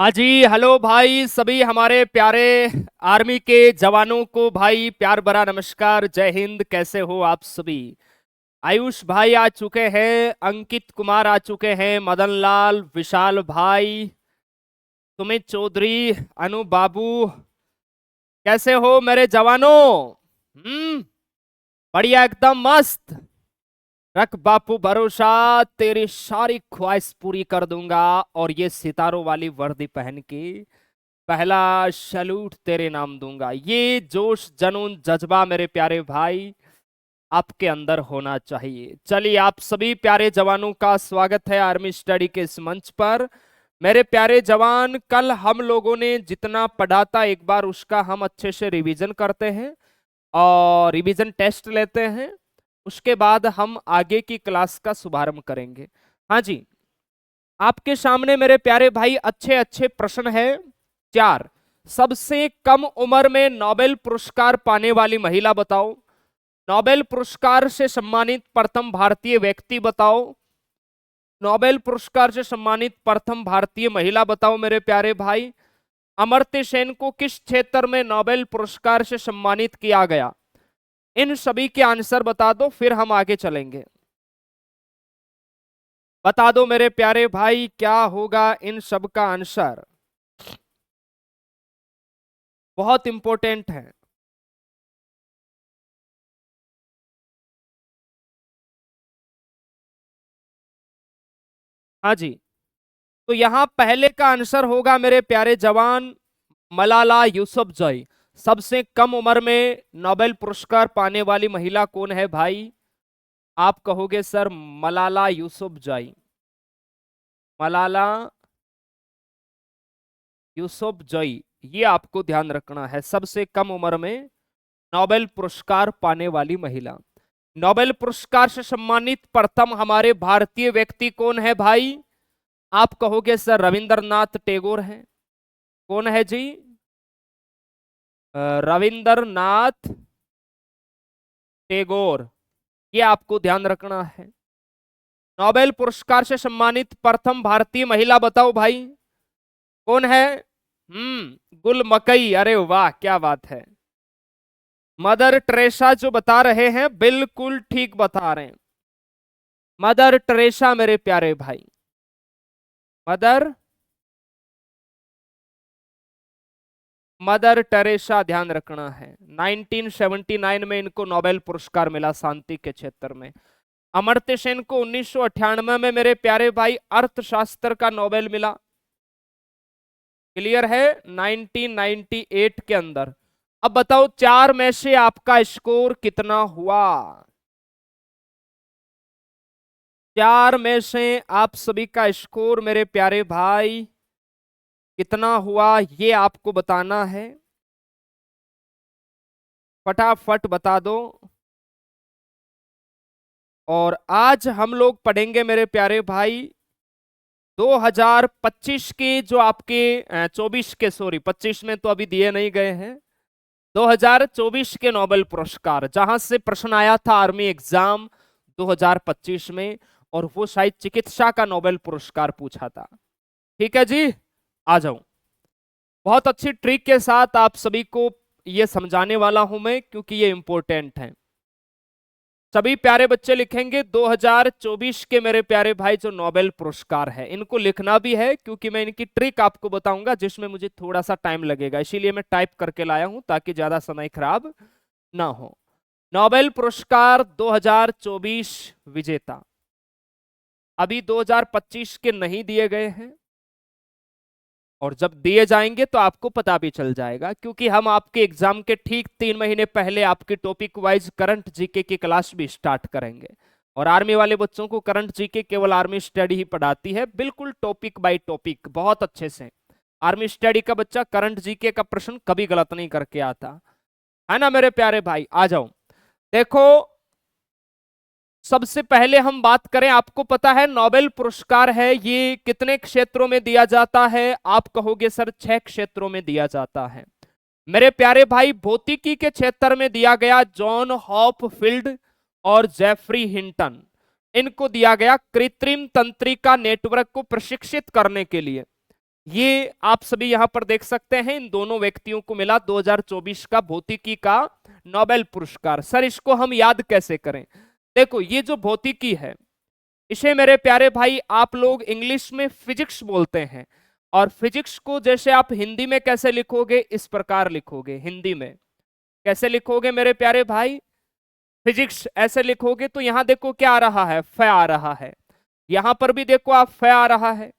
हाँ जी। हेलो भाई, सभी हमारे प्यारे आर्मी के जवानों को भाई प्यार भरा नमस्कार। जय हिंद। कैसे हो आप सभी? आयुष भाई आ चुके हैं, अंकित कुमार आ चुके हैं, मदन लाल, विशाल भाई, सुमित चौधरी, अनु बाबू। कैसे हो मेरे जवानों? बढ़िया, एकदम मस्त। रख बापू भरोसा, तेरी सारी ख्वाहिश पूरी कर दूंगा। और ये सितारों वाली वर्दी पहन के पहला सैल्यूट तेरे नाम दूंगा। ये जोश, जुनून, जज्बा मेरे प्यारे भाई आपके अंदर होना चाहिए। चलिए, आप सभी प्यारे जवानों का स्वागत है आर्मी स्टडी के इस मंच पर। मेरे प्यारे जवान, कल हम लोगों ने जितना पढ़ा था एक बार उसका हम अच्छे से रिवीजन करते हैं और रिवीजन टेस्ट लेते हैं। उसके बाद हम आगे की क्लास का शुभारंभ करेंगे। हाँ जी, आपके सामने मेरे प्यारे भाई अच्छे अच्छे प्रश्न हैं। चार। सबसे कम उम्र में नोबेल पुरस्कार पाने वाली महिला बताओ। नोबेल पुरस्कार से सम्मानित प्रथम भारतीय व्यक्ति बताओ। नोबेल पुरस्कार से सम्मानित प्रथम भारतीय महिला बताओ मेरे प्यारे भाई। अमर्त्य सेन को किस क्षेत्र में नोबेल पुरस्कार से सम्मानित किया गया? इन सभी के आंसर बता दो, फिर हम आगे चलेंगे। बता दो मेरे प्यारे भाई, क्या होगा इन सब का आंसर? बहुत इंपॉर्टेंट है। हाँ जी, तो यहां पहले का आंसर होगा मेरे प्यारे जवान, मलाला यूसुफजई। सबसे कम उम्र में नोबेल पुरस्कार पाने वाली महिला कौन है भाई? आप कहोगे सर मलाला यूसुफजई। मलाला यूसुफजई, ये आपको ध्यान रखना है। सबसे कम उम्र में नोबेल पुरस्कार पाने वाली महिला। नोबेल पुरस्कार से सम्मानित प्रथम हमारे भारतीय व्यक्ति कौन है भाई? आप कहोगे सर रविंद्रनाथ टैगोर है। कौन है जी? रविंद्रनाथ टैगोर, ये आपको ध्यान रखना है। नोबेल पुरस्कार से सम्मानित प्रथम भारतीय महिला बताओ भाई, कौन है? गुल मकई। अरे वाह, क्या बात है। मदर टेरेसा जो बता रहे हैं बिल्कुल ठीक बता रहे हैं। मदर टेरेसा मेरे प्यारे भाई, मदर मदर टेरेसा ध्यान रखना है। 1979 में इनको नोबेल पुरस्कार मिला शांति के क्षेत्र में। अमर्त्य सेन को 1998 में मेरे प्यारे भाई अर्थशास्त्र का नोबेल मिला। क्लियर है? 1998 के अंदर। अब बताओ, चार में से आपका स्कोर कितना हुआ? चार में से आप सभी का स्कोर मेरे प्यारे भाई कितना हुआ, ये आपको बताना है। फटाफट बता दो। और आज हम लोग पढ़ेंगे मेरे प्यारे भाई 2025 के जो आपके 24 के, सॉरी 25 में तो अभी दिए नहीं गए हैं। 2024 के नोबेल पुरस्कार, जहां से प्रश्न आया था आर्मी एग्जाम 2025 में, और वो शायद चिकित्सा का नोबेल पुरस्कार पूछा था। ठीक है जी, आ जाऊं। बहुत अच्छी ट्रिक के साथ आप सभी को ये समझाने वाला हूं मैं, क्योंकि ये इंपॉर्टेंट है। सभी प्यारे बच्चे लिखेंगे 2024 के मेरे प्यारे भाई जो नोबेल पुरस्कार है, इनको लिखना भी है, क्योंकि मैं इनकी ट्रिक आपको बताऊंगा जिसमें मुझे थोड़ा सा टाइम लगेगा, इसीलिए मैं टाइप करके लाया हूं ताकि ज्यादा समय खराब ना हो। नोबेल पुरस्कार 2024 विजेता अभी 2025 के नहीं दिए गए हैं, और जब दिए जाएंगे तो आपको पता भी चल जाएगा, क्योंकि हम आपके एग्जाम के ठीक 3 महीने पहले आपकी टॉपिक वाइज करंट जीके की क्लास भी स्टार्ट करेंगे। और आर्मी वाले बच्चों को करंट जीके केवल आर्मी स्टडी ही पढ़ाती है, बिल्कुल टॉपिक बाय टॉपिक, बहुत अच्छे से। आर्मी स्टडी का बच्चा करंट जीके का प्रश्न कभी गलत नहीं करके आता है ना मेरे प्यारे भाई। आ जाओ, देखो सबसे पहले हम बात करें, आपको पता है नोबेल पुरस्कार है ये कितने क्षेत्रों में दिया जाता है? आप कहोगे सर 6 क्षेत्रों में दिया जाता है। मेरे प्यारे भाई, भौतिकी के क्षेत्र में दिया गया जॉन हॉपफील्ड और जेफरी हिंटन, इनको दिया गया कृत्रिम तंत्रिका नेटवर्क को प्रशिक्षित करने के लिए। ये आप सभी यहां पर देख सकते हैं, इन दोनों व्यक्तियों को मिला 2024 का भौतिकी का नोबेल पुरस्कार। सर इसको हम याद कैसे करें? देखो ये जो भौतिकी है, इसे मेरे प्यारे भाई आप लोग इंग्लिश में फिजिक्स बोलते हैं, और फिजिक्स को जैसे आप हिंदी में कैसे लिखोगे, इस प्रकार लिखोगे। हिंदी में कैसे लिखोगे मेरे प्यारे भाई? फिजिक्स ऐसे लिखोगे तो यहां देखो क्या आ रहा है, फ आ रहा है। यहां पर भी देखो आप फ आ रहा है,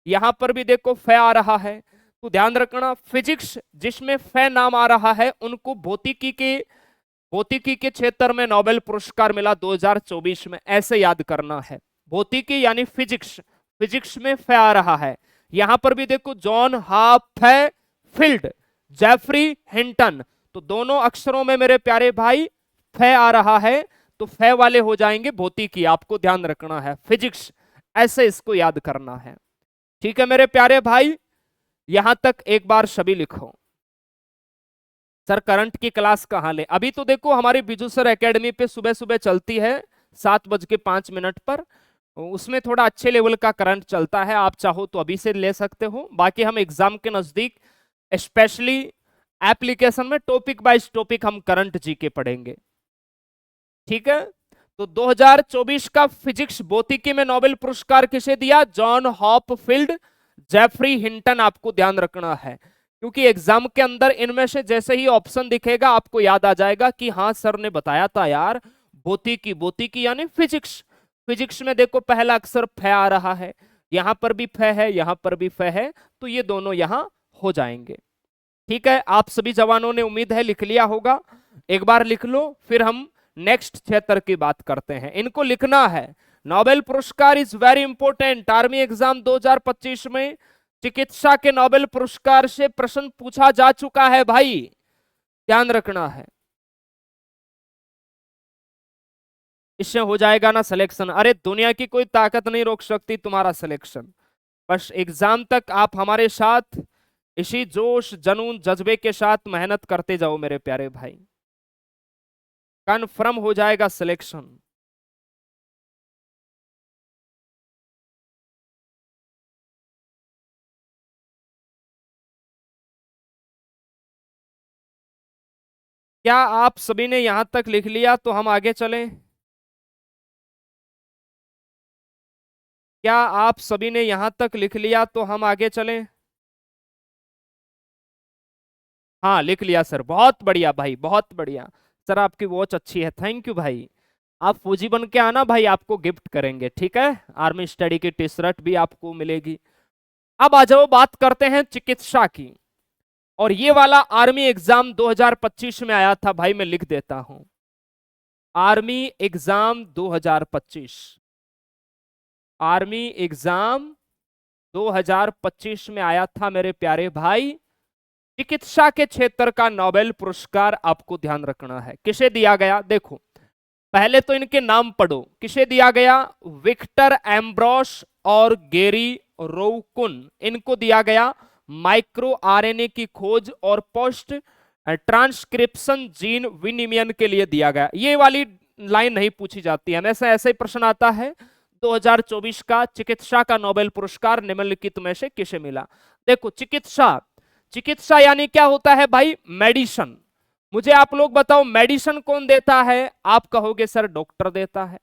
यहां पर भी देखो फ आ रहा है। तो ध्यान रखना, फिजिक्स जिसमें फ नाम आ रहा है उनको भौतिकी के क्षेत्र में नोबेल पुरस्कार मिला 2024 में, ऐसे याद करना है। भौतिकी यानी फिजिक्स, फिजिक्स में फ आ रहा है। यहां पर भी देखो जॉन फील्ड, जेफरी हिंटन, तो दोनों अक्षरों में मेरे प्यारे भाई फ आ रहा है, तो फ वाले हो जाएंगे भौतिकी। आपको ध्यान रखना है, फिजिक्स ऐसे इसको याद करना है। ठीक है मेरे प्यारे भाई, यहां तक एक बार सभी लिखो। सर करंट की क्लास कहां ले? अभी तो देखो हमारी बिजू सर एकेडमी पे सुबह सुबह चलती है 7:05 पर, उसमें थोड़ा अच्छे लेवल का करंट चलता है। आप चाहो तो अभी से ले सकते हो, बाकी हम एग्जाम के नजदीक स्पेशली एप्लीकेशन में टॉपिक वाइज टॉपिक हम करंट जीके पढ़ेंगे। ठीक है, तो 2024 का फिजिक्स भौतिकी में नोबेल पुरस्कार किसे दिया? John Hopfield, Geoffrey Hinton. आपको ध्यान रखना है, क्योंकि एग्जाम के अंदर इनमें से जैसे ही ऑप्शन दिखेगा आपको याद आ जाएगा कि हाँ सर ने बताया था यार, भौतिकी, भौतिकी यानी फिजिक्स। फिजिक्स में देखो पहला अक्षर फ आ रहा है, यहां पर भी फ है, यहां पर भी फ है, तो ये दोनों यहां हो जाएंगे। ठीक है, आप सभी जवानों ने उम्मीद है लिख लिया होगा। एक बार लिख लो, फिर हम नेक्स्ट क्षेत्र की बात करते हैं। इनको लिखना है। नोबेल पुरस्कार is very important. Army exam 2025 में चिकित्सा के नोबेल पुरस्कार से प्रश्न पूछा जा चुका है भाई, ध्यान रखना है। इससे हो जाएगा ना सिलेक्शन? अरे दुनिया की कोई ताकत नहीं रोक सकती तुम्हारा सिलेक्शन। बस एग्जाम तक आप हमारे साथ इसी जोश, जनून, जज्बे के साथ मेहनत करते जाओ मेरे प्यारे भाई, कन्फर्म हो जाएगा सिलेक्शन। क्या आप सभी ने यहां तक लिख लिया तो हम आगे चलें? क्या आप सभी ने यहां तक लिख लिया तो हम आगे चलें? हाँ लिख लिया सर, बहुत बढ़िया भाई, बहुत बढ़िया। सर आपकी वॉच अच्छी है, थैंक यू भाई। आप फौजी बन के आना भाई, आपको गिफ्ट करेंगे। ठीक है, आर्मी स्टडी की टी शर्ट भी आपको मिलेगी। अब आ जाओ, बात करते हैं चिकित्सा की। और ये वाला आर्मी एग्जाम 2025 में आया था भाई, मैं लिख देता हूं। आर्मी एग्जाम 2025, आर्मी एग्जाम 2025 में आया था मेरे प्यारे भाई। चिकित्सा के क्षेत्र का नोबेल पुरस्कार आपको ध्यान रखना है किसे दिया गया। देखो पहले तो इनके नाम पढ़ो, किसे दिया गया? विक्टर एम्ब्रोस और गेरी रोउकुन, इनको दिया गया माइक्रो आरएनए की खोज और पोस्ट ट्रांसक्रिप्शन जीन विनिमयन के लिए दिया गया। ये वाली लाइन नहीं पूछी जाती है, हमेशा ऐसे ही प्रश्न आता है। 2024 का चिकित्सा का नोबेल पुरस्कार निम्नलिखित में से किसे मिला? देखो चिकित्सा, चिकित्सा यानी क्या होता है भाई? मेडिसन। मुझे आप लोग बताओ मेडिसिन कौन देता है? आप कहोगे सर डॉक्टर देता है।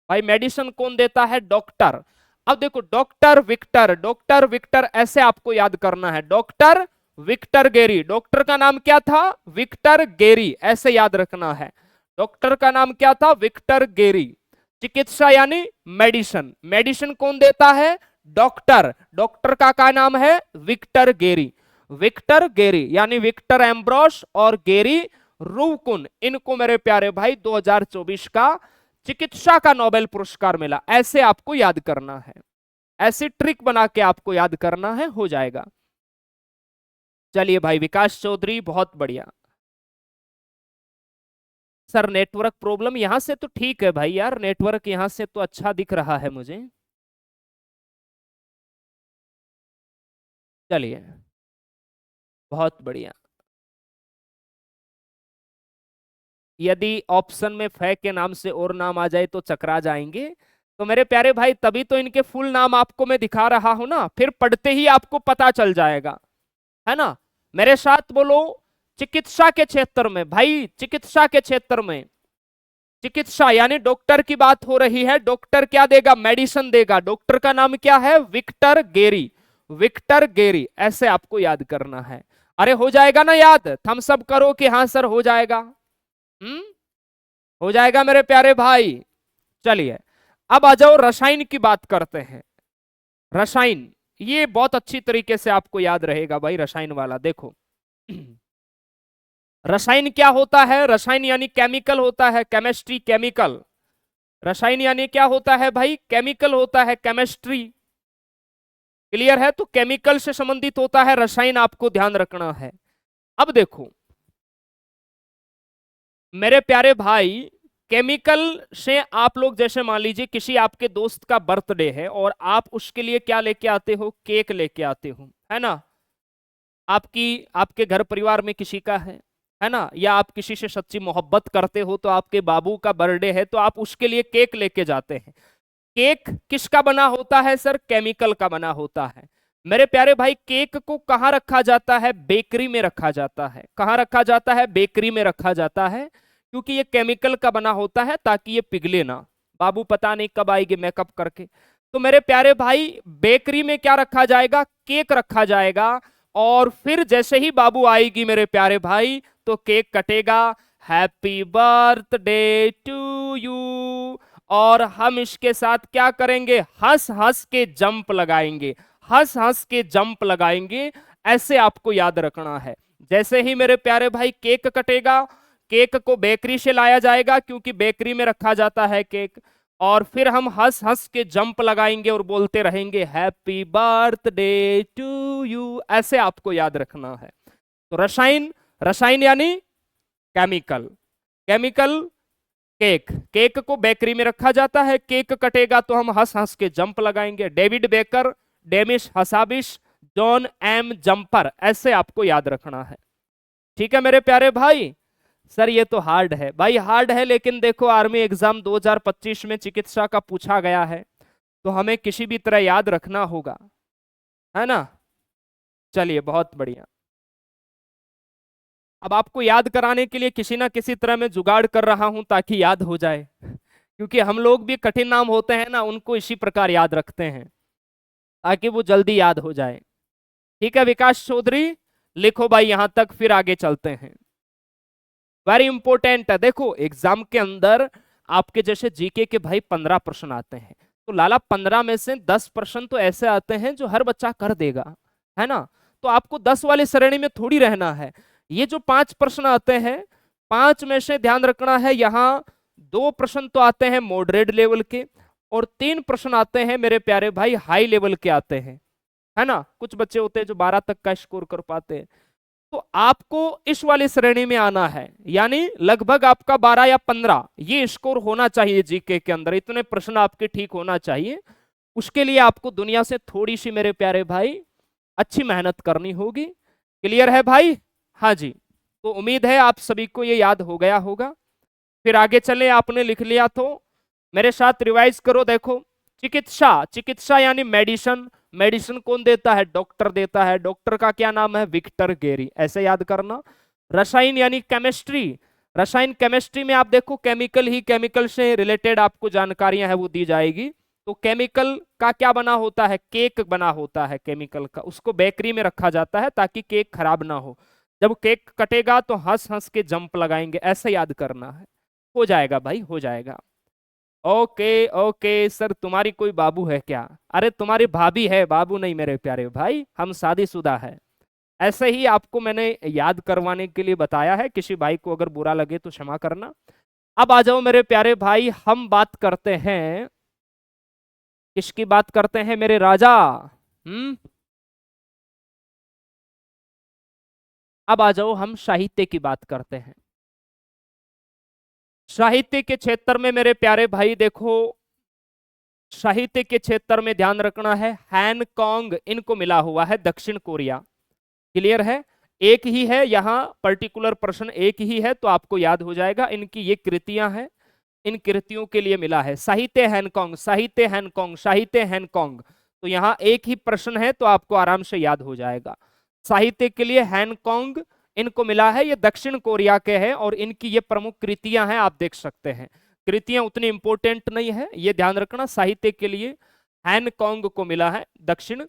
भाई मेडिसिन कौन देता है? डॉक्टर। अब देखो डॉक्टर विक्टर, डॉक्टर विक्टर ऐसे आपको याद करना है। डॉक्टर विक्टर गेरी, डॉक्टर का नाम क्या था? विक्टर गेरी, ऐसे याद रखना है। डॉक्टर का नाम क्या था? विक्टर गेरी। चिकित्सा यानी मेडिसिन, मेडिसिन कौन देता है? डॉक्टर, डॉक्टर का क्या नाम है? विक्टर गेरी। विक्टर गेरी यानी विक्टर एम्ब्रोस और गेरी रूकुन, इनको मेरे प्यारे भाई 2024 का चिकित्सा का नोबेल पुरस्कार मिला। ऐसे आपको याद करना है, ऐसी ट्रिक बना के आपको याद करना है, हो जाएगा। चलिए भाई विकास चौधरी, बहुत बढ़िया। सर नेटवर्क प्रॉब्लम, यहां से तो ठीक है भाई यार, नेटवर्क यहां से तो अच्छा दिख रहा है मुझे। चलिए बहुत बढ़िया। यदि ऑप्शन में फै के नाम से और नाम आ जाए तो चकरा जाएंगे। तो मेरे प्यारे भाई तभी तो इनके फुल नाम आपको मैं दिखा रहा हूं ना, फिर पढ़ते ही आपको पता चल जाएगा, है ना। मेरे साथ बोलो, चिकित्सा के क्षेत्र में भाई, चिकित्सा के क्षेत्र में, चिकित्सा यानी डॉक्टर की बात हो रही है। डॉक्टर क्या देगा? मेडिसिन देगा। डॉक्टर का नाम क्या है? विक्टर गेरी। विक्टर गेरी, ऐसे आपको याद करना है। अरे हो जाएगा ना याद? थम्स अप करो कि हाँ सर हो जाएगा। हो जाएगा मेरे प्यारे भाई। चलिए अब आ जाओ, रसायन की बात करते हैं। रसायन, ये बहुत अच्छी तरीके से आपको याद रहेगा भाई, रसायन वाला देखो। रसायन क्या होता है? रसायन यानी केमिकल होता है, केमिस्ट्री, केमिकल। रसायन यानी क्या होता है भाई? केमिकल होता है, केमिस्ट्री। क्लियर है? तो केमिकल से संबंधित होता है रसायन, आपको ध्यान रखना है। अब देखो मेरे प्यारे भाई, केमिकल से आप लोग जैसे मान लीजिए किसी आपके दोस्त का बर्थडे है और आप उसके लिए क्या लेके आते हो? केक लेके आते हो, है ना। आपकी आपके घर परिवार में किसी का है ना, या आप किसी से सच्ची मोहब्बत करते हो तो आपके बाबू का बर्थडे है तो आप उसके लिए केक लेके जाते हैं। केक किसका बना होता है सर? केमिकल का बना होता है। मेरे प्यारे भाई केक को कहां रखा जाता है? बेकरी में रखा जाता है। कहां रखा जाता है? बेकरी में रखा जाता है, क्योंकि ये केमिकल का बना होता है ताकि ये पिघले ना। बाबू पता नहीं कब आएगी मेकअप करके। तो मेरे प्यारे भाई बेकरी में क्या रखा जाएगा? केक रखा जाएगा। और फिर जैसे ही बाबू आएगी मेरे प्यारे भाई तो केक कटेगा, हैप्पी बर्थडे टू यू, और हम इसके साथ क्या करेंगे? हंस हंस के जंप लगाएंगे, हंस हंस के जंप लगाएंगे। ऐसे आपको याद रखना है। जैसे ही मेरे प्यारे भाई केक कटेगा, केक को बेकरी से लाया जाएगा क्योंकि बेकरी में रखा जाता है केक, और फिर हम हंस हंस के जंप लगाएंगे और बोलते रहेंगे हैप्पी बर्थडे टू यू। ऐसे आपको याद रखना है। तो रसायन, रसायन यानी केमिकल, केमिकल केक, केक को बेकरी में रखा जाता है, केक कटेगा तो हम हंस हंस के जंप लगाएंगे। David Baker, Demis Hassabis, John M Jumper, ऐसे आपको याद रखना है। ठीक है मेरे प्यारे भाई। सर ये तो हार्ड है भाई, हार्ड है, लेकिन देखो आर्मी एग्जाम 2025 में चिकित्सा का पूछा गया है तो हमें किसी भी तरह याद रखना होगा, है ना। चलिए बहुत बढ़िया। अब आपको याद कराने के लिए किसी ना किसी तरह मैं जुगाड़ कर रहा हूं ताकि याद हो जाए, क्योंकि हम लोग भी कठिन नाम होते हैं ना उनको इसी प्रकार याद रखते हैं ताकि वो जल्दी याद हो जाए। ठीक है विकास चौधरी, लिखो भाई यहां तक, फिर आगे चलते हैं। वेरी इंपॉर्टेंट है, देखो एग्जाम के अंदर आपके जैसे जीके के भाई 15 प्रश्न आते हैं, तो लाला 15 में से 10 प्रश्न तो ऐसे आते हैं जो हर बच्चा कर देगा, है ना। तो आपको 10 वाली श्रेणी में थोड़ी रहना है। ये जो 5 प्रश्न आते हैं, 5 में से ध्यान रखना है यहाँ 2 प्रश्न तो आते हैं मॉडरेट लेवल के और 3 प्रश्न आते हैं मेरे प्यारे भाई हाई लेवल के आते हैं, है ना। कुछ बच्चे होते हैं जो 12 तक का स्कोर कर पाते हैं। तो आपको इस वाली श्रेणी में आना है, यानी लगभग आपका 12 या 15 ये स्कोर होना चाहिए जीके के अंदर, इतने प्रश्न आपके ठीक होना चाहिए। उसके लिए आपको दुनिया से थोड़ी सी मेरे प्यारे भाई अच्छी मेहनत करनी होगी। क्लियर है भाई? हाँ जी। तो उम्मीद है आप सभी को ये याद हो गया होगा। फिर आगे चले, आपने लिख लिया तो मेरे साथ रिवाइज करो। देखो चिकित्सा, चिकित्सा यानी मेडिसिन, मेडिसिन कौन देता है? डॉक्टर देता है। डॉक्टर का क्या नाम है? विक्टर गेरी, ऐसे याद करना। रसायन यानी केमिस्ट्री, रसायन केमिस्ट्री में आप देखो केमिकल ही केमिकल से रिलेटेड आपको जानकारियां है वो दी जाएगी। तो केमिकल का क्या बना होता है? केक बना होता है केमिकल का, उसको बेकरी में रखा जाता है ताकि केक खराब ना हो। जब केक कटेगा तो हंस हंस के जंप लगाएंगे, ऐसे याद करना है। हो जाएगा भाई, हो जाएगा। ओके ओके सर, तुम्हारी कोई बाबू है क्या? अरे तुम्हारी भाभी है, बाबू नहीं मेरे प्यारे भाई, हम शादीशुदा है। ऐसे ही आपको मैंने याद करवाने के लिए बताया है, किसी भाई को अगर बुरा लगे तो क्षमा करना। अब आ जाओ मेरे प्यारे भाई, हम बात करते हैं, किसकी बात करते हैं मेरे राजा? अब आ जाओ हम साहित्य की बात करते हैं। साहित्य के क्षेत्र में मेरे प्यारे भाई देखो, साहित्य के क्षेत्र में ध्यान रखना है, हैंगकांग इनको मिला हुआ है दक्षिण कोरिया। क्लियर है? एक ही है यहाँ पर्टिकुलर प्रश्न, एक ही है तो आपको याद हो जाएगा। इनकी ये कृतियां हैं, इन कृतियों के लिए मिला है। साहित्य हैंगकांग, साहित्य हैंगकांग, साहित्य हैंगकांग। तो यहाँ एक ही प्रश्न है तो आपको आराम से याद हो जाएगा। साहित्य के लिए हैंगकांग इनको मिला है, ये दक्षिण कोरिया के हैं और इनकी ये प्रमुख कृतियां हैं, आप देख सकते हैं। कृतियां उतनी इंपॉर्टेंट नहीं है, ये ध्यान रखना। साहित्य के लिए हैंगकांग को मिला है, दक्षिण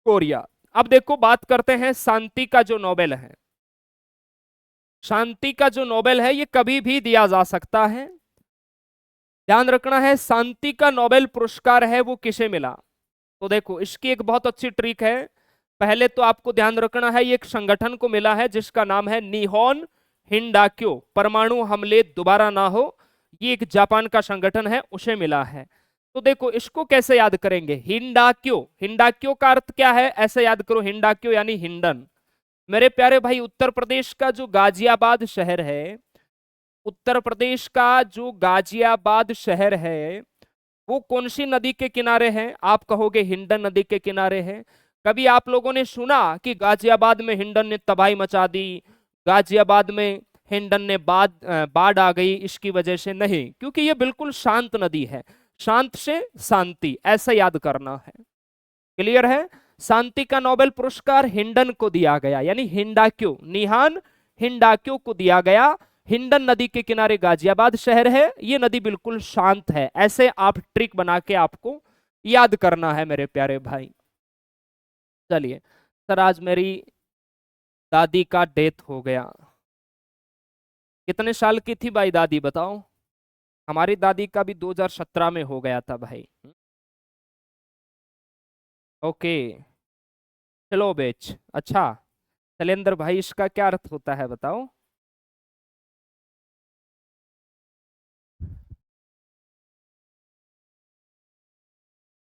कोरिया। अब देखो बात करते हैं शांति का जो नोबेल है। शांति का जो नोबेल है ये कभी भी दिया जा सकता है। ध्यान रखना है शांति का नोबेल पुरस्कार है वो किसे मिला। तो देखो इसकी एक बहुत अच्छी ट्रिक है। पहले तो आपको ध्यान रखना है ये एक संगठन को मिला है जिसका नाम है निहोन हिंडाक्यो, परमाणु हमले दोबारा ना हो, ये एक जापान का संगठन है उसे मिला है। तो देखो इसको कैसे याद करेंगे, हिंडाक्यो। हिंडाक्यो का अर्थ क्या है, ऐसे याद करो, हिंडाक्यो यानी हिंडन। मेरे प्यारे भाई उत्तर प्रदेश का जो गाजियाबाद शहर है, उत्तर प्रदेश का जो गाजियाबाद शहर है वो कौन सी नदी के किनारे है, आप कहोगे हिंडन नदी के किनारे है। कभी आप लोगों ने सुना कि गाजियाबाद में हिंडन ने तबाही मचा दी, गाजियाबाद में हिंडन ने बाढ़ आ गई इसकी वजह से? नहीं, क्योंकि ये बिल्कुल शांत नदी है। शांत से शांति, ऐसा याद करना है। क्लियर है। शांति का नोबेल पुरस्कार हिंडन को दिया गया, यानी हिंडाक्यो, निहान हिंडाक्यो को दिया गया। हिंडन नदी के किनारे गाजियाबाद शहर है, ये नदी बिल्कुल शांत है। ऐसे आप ट्रिक बना के आपको याद करना है मेरे प्यारे भाई। चलिए सर, आज मेरी दादी का डेथ हो गया। कितने साल की थी भाई दादी, बताओ? हमारी दादी का भी 2017 में हो गया था भाई। ओके, चलो बेच। अच्छा शैलेंद्र भाई, इसका क्या अर्थ होता है बताओ?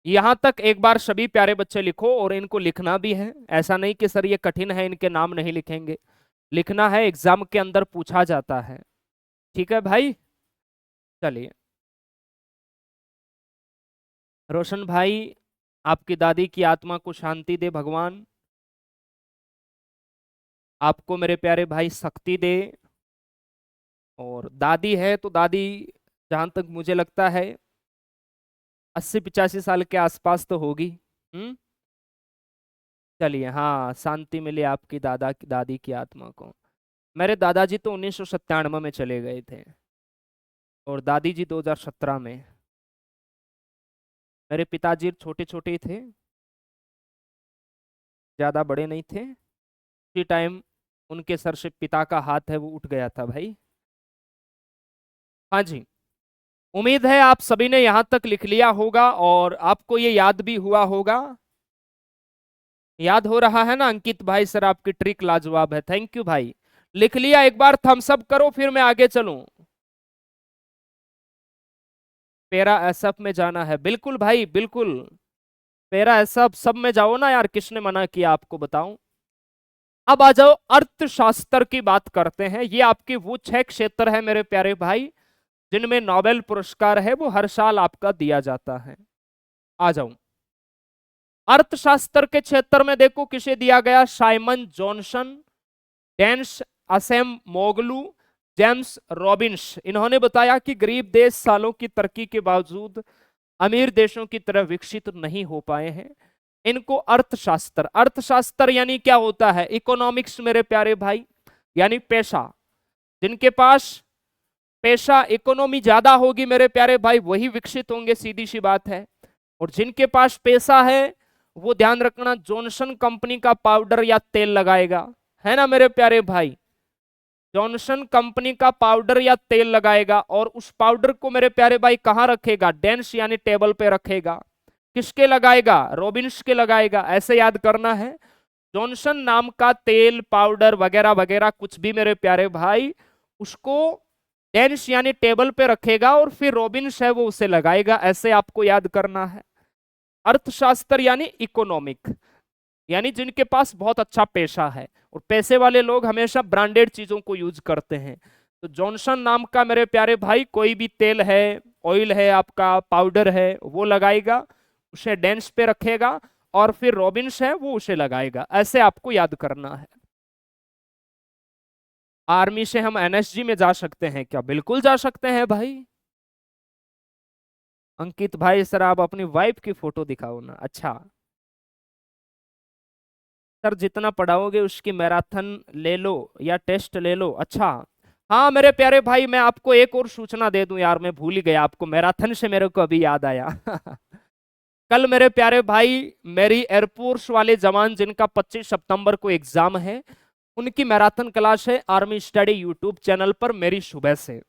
यहां तक एक बार सभी प्यारे बच्चे लिखो, और इनको लिखना भी है। ऐसा नहीं कि सर ये कठिन है इनके नाम नहीं लिखेंगे, लिखना है, एग्जाम के अंदर पूछा जाता है। ठीक है भाई। चलिए रोशन भाई, आपकी दादी की आत्मा को शांति दे भगवान, आपको मेरे प्यारे भाई शक्ति दे। और दादी है तो दादी, जहां तक मुझे लगता है 80-85 साल के आसपास तो होगी। हम्म। चलिए, हाँ, शांति मिले आपकी दादी की आत्मा को। मेरे दादाजी तो 1997 में चले गए थे और दादी जी 2017 में। मेरे पिताजी छोटे छोटे ही थे, ज्यादा बड़े नहीं थे। उसी टाइम उनके सर से पिता का हाथ है वो उठ गया था भाई। हाँ जी, उम्मीद है आप सभी ने यहां तक लिख लिया होगा और आपको ये याद भी हुआ होगा। याद हो रहा है ना अंकित भाई? सर आपकी ट्रिक लाजवाब है, थैंक यू भाई। लिख लिया? एक बार थम्स अप करो फिर मैं आगे चलूं। पेरा एसएफ में जाना है, बिल्कुल भाई बिल्कुल। पेरा एसएफ सब में जाओ ना यार, किसने मना किया आपको, बताऊं? अब आ जाओ अर्थशास्त्र की बात करते हैं। ये आपके वो 6 क्षेत्र है मेरे प्यारे भाई जिनमें नोबेल पुरस्कार है वो हर साल आपका दिया जाता है। आ जाऊं अर्थशास्त्र के क्षेत्र में, देखो किसे दिया गया, साइमन जॉनसन, डेंस असेम मोगलू, जेम्स रॉबिन्स। इन्होंने बताया कि गरीब देश सालों की तरक्की के बावजूद अमीर देशों की तरह विकसित नहीं हो पाए हैं। इनको अर्थशास्त्र, अर्थशास्त्र यानी क्या होता है, इकोनॉमिक्स मेरे प्यारे भाई, यानी पैसा। जिनके पास पैसा, इकोनॉमी ज्यादा होगी मेरे प्यारे भाई, वही विकसित होंगे, सीधी सी बात है। और जिनके पास पैसा है वो, ध्यान रखना, जॉनसन कंपनी का पाउडर या तेल लगाएगा, है ना मेरे प्यारे भाई? जॉनसन कंपनी का पाउडर या तेल लगाएगा और उस पाउडर को मेरे प्यारे भाई कहां रखेगा, डेंस यानी टेबल पे रखेगा। किसके लगाएगा? रॉबिन्स के लगाएगा। ऐसे याद करना है, जॉनसन नाम का तेल, पाउडर वगैरह वगैरह कुछ भी मेरे प्यारे भाई, उसको डेंस यानी टेबल पे रखेगा और फिर रॉबिन्स है वो उसे लगाएगा। ऐसे आपको याद करना है। अर्थशास्त्र यानी इकोनॉमिक, यानी जिनके पास बहुत अच्छा पैसा है, और पैसे वाले लोग हमेशा ब्रांडेड चीजों को यूज करते हैं। तो जॉनसन नाम का मेरे प्यारे भाई कोई भी तेल है, ऑयल है, आपका पाउडर है, वो लगाएगा, उसे डेंस पे रखेगा, और फिर रॉबिन्स है वो उसे लगाएगा। ऐसे आपको याद करना है। आर्मी से हम एनएसजी में जा सकते हैं क्या? बिल्कुल जा सकते हैं भाई। अंकित भाई सर आप अपनी वाइफ की फोटो दिखाओ ना। अच्छा सर जितना पढ़ाओगे उसकी मैराथन ले लो या टेस्ट ले लो। अच्छा हाँ मेरे प्यारे भाई, मैं आपको एक और सूचना दे दूं यार, मैं भूल ही गया आपको, मैराथन से मेरे को अभी याद आया। कल मेरे प्यारे भाई मेरी एयरफोर्स वाले जवान जिनका 25 सितंबर को एग्जाम है, उनकी मैराथन क्लास है आर्मी स्टडी यूट्यूब चैनल पर मेरी सुबह से।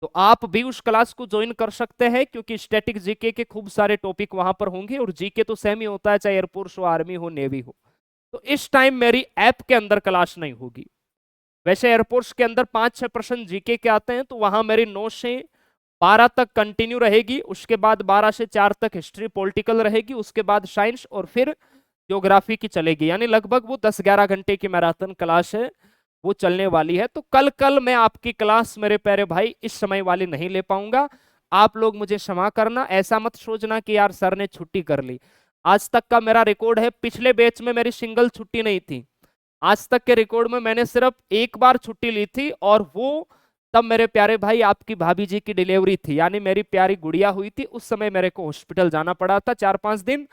तो आप भी उस क्लास को ज्वाइन कर सकते हैं, क्योंकि स्टैटिक जीके के खूब सारे टॉपिक वहां पर होंगे, और जीके तो सेम ही होता है चाहे एयरफोर्स हो, आर्मी हो, नेवी हो। तो इस टाइम मेरी ऐप के अंदर क्लास नहीं होगी। वैसे एयरफोर्स के अंदर 5-6% जीके के आते हैं, तो वहां मेरी 9 से 12 तक कंटिन्यू रहेगी, उसके बाद 12 से 4 तक हिस्ट्री पॉलिटिकल रहेगी, उसके बाद साइंस, और फिर ज्योग्राफी की चलेगी। यानी लगभग वो 10-11 घंटे की मैराथन क्लास है, वो चलने वाली है। तो कल कल मैं आपकी क्लास मेरे प्यारे भाई इस समय वाली नहीं ले पाऊंगा। आप लोग मुझे क्षमा करना, ऐसा मत सोचना कि यार सर ने छुट्टी कर ली। आज तक का मेरा रिकॉर्ड है, पिछले बैच में मेरी सिंगल छुट्टी नहीं थी। आज तक के रिकॉर्ड में मैंने सिर्फ एक बार छुट्टी ली थी, और वो तब मेरे प्यारे भाई आपकी भाभी जी की डिलीवरी थी, यानी मेरी प्यारी गुड़िया हुई थी, उस समय मेरे को हॉस्पिटल जाना पड़ा था 4-5 दिन,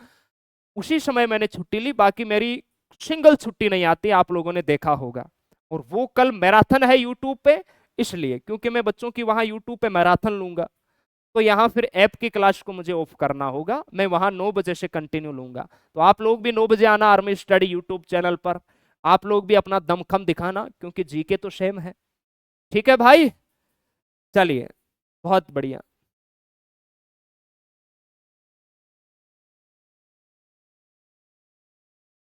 उसी समय मैंने छुट्टी ली। बाकी मेरी सिंगल छुट्टी नहीं आती, आप लोगों ने देखा होगा। और वो कल मैराथन है यूट्यूब पे, इसलिए क्योंकि मैं बच्चों की वहां यूट्यूब पे मैराथन लूंगा, तो यहाँ फिर ऐप की क्लास को मुझे ऑफ करना होगा, मैं वहां 9 बजे से कंटिन्यू लूंगा। तो आप लोग भी 9 बजे आना आर्मी स्टडी यूट्यूब चैनल पर। आप लोग भी अपना दमखम दिखाना, क्योंकि जीके तो सेम है। ठीक है भाई, चलिए बहुत बढ़िया।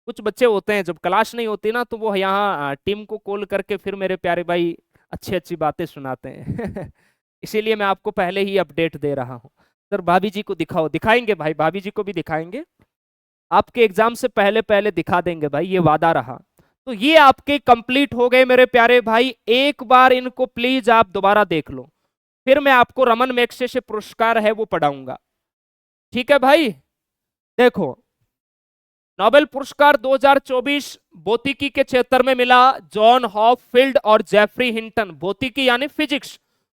कुछ बच्चे होते हैं जब क्लास नहीं होती ना, तो वो यहाँ टीम को कॉल करके फिर मेरे प्यारे भाई अच्छी अच्छी बातें सुनाते हैं। इसीलिए मैं आपको पहले ही अपडेट दे रहा हूँ। सर भाभी जी को दिखाओ, दिखाएंगे भाई, भाभी जी को भी दिखाएंगे, आपके एग्जाम से पहले पहले दिखा देंगे भाई, ये वादा रहा। तो ये आपके कंप्लीट हो गए मेरे प्यारे भाई, एक बार इनको प्लीज आप दोबारा देख लो, फिर मैं आपको रमन मैग्सेसे पुरस्कार है वो पढ़ाऊंगा। ठीक है भाई, देखो नोबेल पुरस्कार 2024 भौतिकी के क्षेत्र में मिला जॉन हॉपफील्ड और जेफरी हिंटन। भौतिकी यानी फिजिक्स,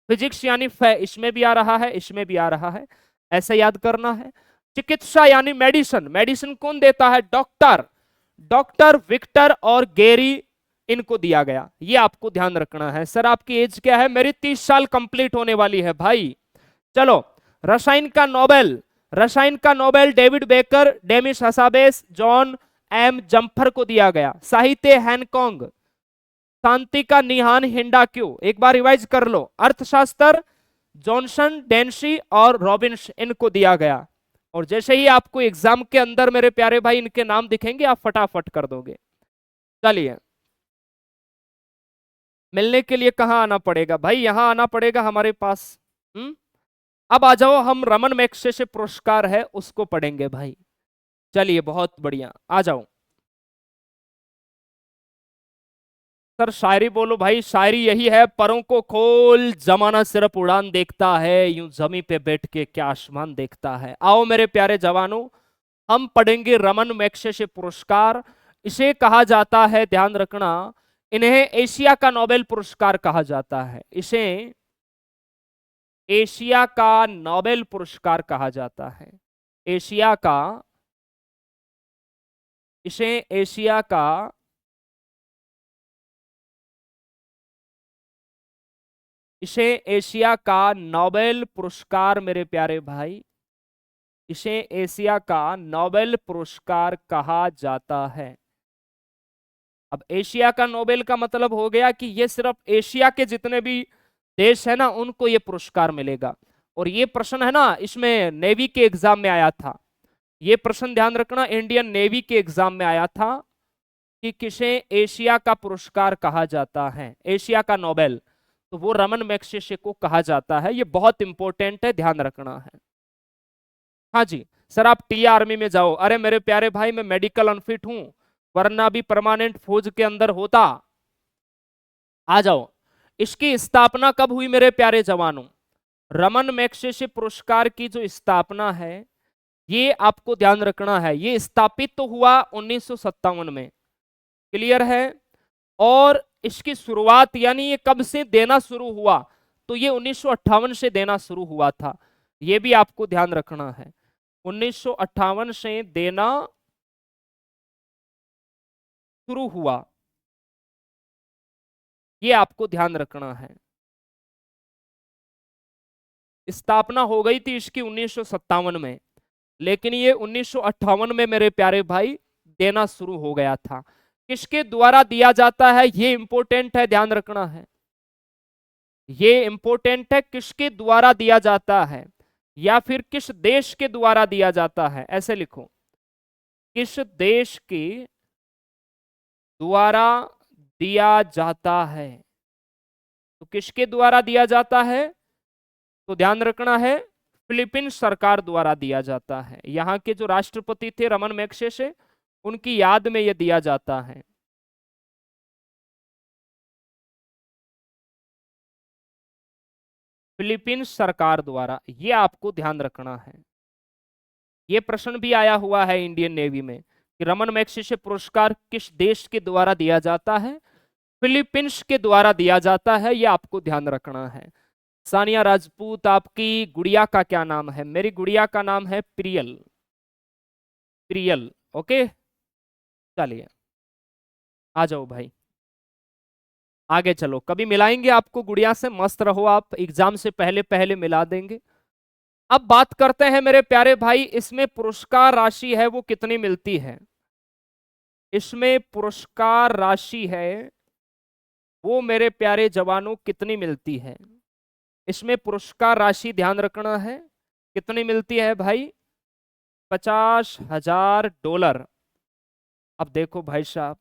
फिजिक्स यानी इसमें भी आ रहा है, इसमें भी आ रहा है, ऐसे याद करना है। चिकित्सा यानी मेडिसिन, मेडिसिन कौन देता है? डॉक्टर, डॉक्टर विक्टर और गेरी, इनको दिया गया, ये आपको ध्यान रखना है। सर आपकी एज क्या है? मेरी 30 साल कंप्लीट होने वाली है भाई। चलो, रसायन का नोबेल, रसायन का Nobel David Baker, Demis Hassabis, John M Jumper को दिया गया। साहित्य हैंगकांग, शांति का निहान हिंडाक्यू, एक बार रिवाइज कर लो। अर्थशास्त्र जॉनसन, डेंसी और रॉबिन्स, इनको दिया गया। और जैसे ही आपको एग्जाम के अंदर मेरे प्यारे भाई इनके नाम दिखेंगे, आप फटाफट कर दोगे। चलिए, मिलने के लिए कहां आना पड़ेगा भाई? यहां आना पड़ेगा हमारे पास। अब आ जाओ, हम रमन मैग्सेसे पुरस्कार है उसको पढ़ेंगे भाई। चलिए बहुत बढ़िया, आ जाओ। सर शायरी बोलो भाई, शायरी यही है, परों को खोल जमाना सिर्फ उड़ान देखता है, यूं जमी पे बैठ के क्या आसमान देखता है। आओ मेरे प्यारे जवानों, हम पढ़ेंगे रमन मैग्सेसे पुरस्कार। इसे कहा जाता है, ध्यान रखना, इन्हें एशिया का नोबेल पुरस्कार कहा जाता है, इसे एशिया का नोबेल पुरस्कार कहा जाता है। एशिया का, इसे एशिया का, इसे एशिया का नोबेल पुरस्कार मेरे प्यारे भाई, इसे एशिया का नोबेल पुरस्कार कहा जाता है। अब एशिया का नोबेल का मतलब हो गया कि ये सिर्फ एशिया के जितने भी देश है ना, उनको ये पुरस्कार मिलेगा। और ये प्रश्न है ना, इसमें नेवी के एग्जाम में आया था, ये प्रश्न ध्यान रखना, इंडियन नेवी के एग्जाम में आया था कि किसे एशिया का पुरस्कार कहा जाता है, एशिया का नोबेल, तो वो रमन मैग्सेसे को कहा जाता है। ये बहुत इंपॉर्टेंट है, ध्यान रखना है। हाँ जी सर, आप टी आर्मी में जाओ। अरे मेरे प्यारे भाई, मैं मेडिकल अनफिट हूं, वरना भी परमानेंट फौज के अंदर होता। आ जाओ। इसकी स्थापना कब हुई मेरे प्यारे जवानों? रमन मैग्सेसे पुरस्कार की जो स्थापना है, ये आपको ध्यान रखना है, ये स्थापित तो हुआ 1957 में, क्लियर है। और इसकी शुरुआत यानी ये कब से देना शुरू हुआ, तो ये 1958 से देना शुरू हुआ था। ये भी आपको ध्यान रखना है। 1958 से देना शुरू हुआ, ये आपको ध्यान रखना है। स्थापना हो गई थी इसकी 1957 में, लेकिन ये 1958 में मेरे प्यारे भाई देना शुरू हो गया था। किसके द्वारा दिया जाता है, ये इंपॉर्टेंट है, ध्यान रखना है। ये इंपॉर्टेंट है, किसके द्वारा दिया जाता है या फिर किस देश के द्वारा दिया जाता है, ऐसे लिखो। किस देश के द्वारा दिया जाता है। तो किसके द्वारा दिया जाता है, तो ध्यान रखना है, फिलीपींस सरकार द्वारा दिया जाता है। यहाँ के जो राष्ट्रपति थे रमन मैग्सेसे, उनकी याद में यह दिया जाता है। फिलीपींस सरकार द्वारा, यह आपको ध्यान रखना है। यह प्रश्न भी आया हुआ है इंडियन नेवी में कि रमन मैग्सेसे पुरस्कार किस देश के द्वारा दिया जाता है, फिलीपींस के द्वारा दिया जाता है, यह आपको ध्यान रखना है। सानिया राजपूत, आपकी गुड़िया का क्या नाम है? मेरी गुड़िया का नाम है प्रियल। प्रियल, ओके, चलिए आ जाओ भाई, आगे चलो। कभी मिलाएंगे आपको गुड़िया से, मस्त रहो आप, एग्जाम से पहले पहले मिला देंगे। अब बात करते हैं मेरे प्यारे भाई, इसमें पुरस्कार राशि है वो कितनी मिलती है। इसमें पुरस्कार राशि है वो मेरे प्यारे जवानों कितनी मिलती है। इसमें पुरस्कार राशि ध्यान रखना है, कितनी मिलती है भाई, $50,000। अब देखो भाई साहब,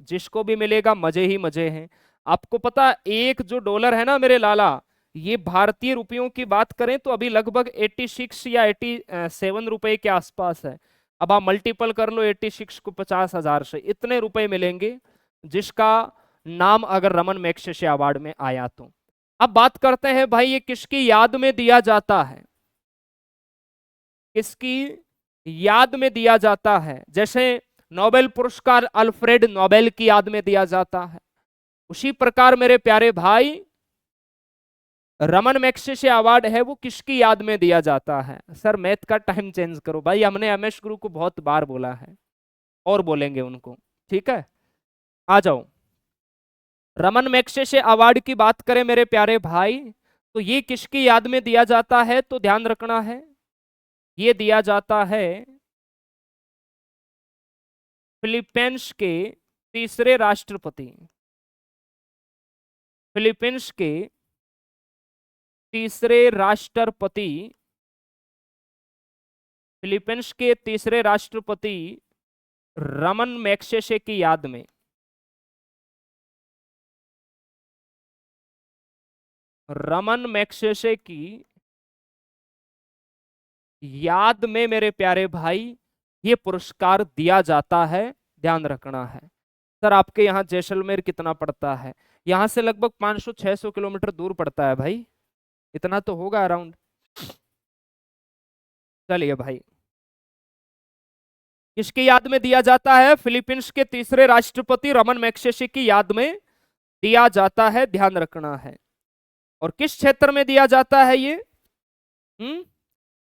जिसको भी मिलेगा मजे ही मजे हैं। आपको पता, एक जो डॉलर है ना मेरे लाला, ये भारतीय रुपयों की बात करें तो अभी लगभग 86 या 87 रुपए के आसपास है। अब आप मल्टीपल कर लो 86 को 50,000 से, इतने रुपए मिलेंगे जिसका नाम अगर रमन मैग्सेसे अवार्ड में आया तो। अब बात करते हैं भाई, ये किसकी याद में दिया जाता है, किसकी याद में दिया जाता है। जैसे नोबेल पुरस्कार अल्फ्रेड नोबेल की याद में दिया जाता है, उसी प्रकार मेरे प्यारे भाई रमन मैग्सेसे अवार्ड है वो किसकी याद में दिया जाता है। सर मैथ का टाइम चेंज करो भाई, हमने एमएस गुरु को बहुत बार बोला है और बोलेंगे उनको, ठीक है। आ जाओ, रमन मैग्सेसे अवार्ड की बात करें मेरे प्यारे भाई, तो ये किसकी याद में दिया जाता है, तो ध्यान रखना है, ये दिया जाता है फिलीपींस के तीसरे राष्ट्रपति, फिलीपींस के तीसरे राष्ट्रपति, फिलीपींस के तीसरे राष्ट्रपति रमन मैग्सेसे की याद में, रमन मैग्सेसे की याद में मेरे प्यारे भाई ये पुरस्कार दिया जाता है, ध्यान रखना है। सर आपके यहाँ जैसलमेर कितना पड़ता है? यहाँ से लगभग 500-600 किलोमीटर दूर पड़ता है भाई, इतना तो होगा अराउंड। चलिए भाई, किसकी याद में दिया जाता है? फिलीपींस के तीसरे राष्ट्रपति रमन मैग्सेसे की याद में दिया जाता है, ध्यान रखना है। और किस क्षेत्र में दिया जाता है ये?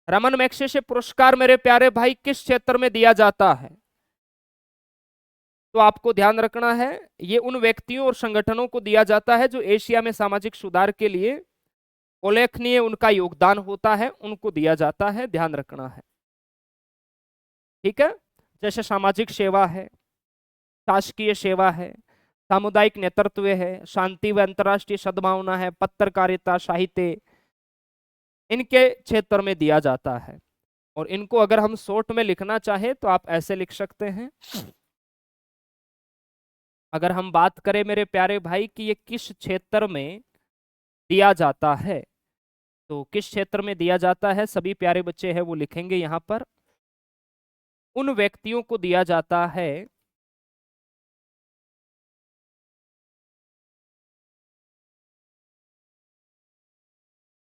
रमन मैग्सेसे पुरस्कार मेरे प्यारे भाई किस क्षेत्र में दिया जाता है? तो आपको ध्यान रखना है, ये उन व्यक्तियों और संगठनों को दिया जाता है जो एशिया में सामाजिक सुधार के लिए उल्लेखनीय उनका योगदान होता है, उनको दिया जाता है, ध्यान रखना है, ठीक है। जैसे सामाजिक सेवा है, शासकीय सेवा है, सामुदायिक नेतृत्व है, शांति व अंतर्राष्ट्रीय सद्भावना है, पत्रकारिता, साहित्य, इनके क्षेत्र में दिया जाता है। और इनको अगर हम शॉर्ट में लिखना चाहे तो आप ऐसे लिख सकते हैं। अगर हम बात करें मेरे प्यारे भाई कि ये किस क्षेत्र में दिया जाता है, तो किस क्षेत्र में दिया जाता है, सभी प्यारे बच्चे हैं वो लिखेंगे यहां पर। उन व्यक्तियों को दिया जाता है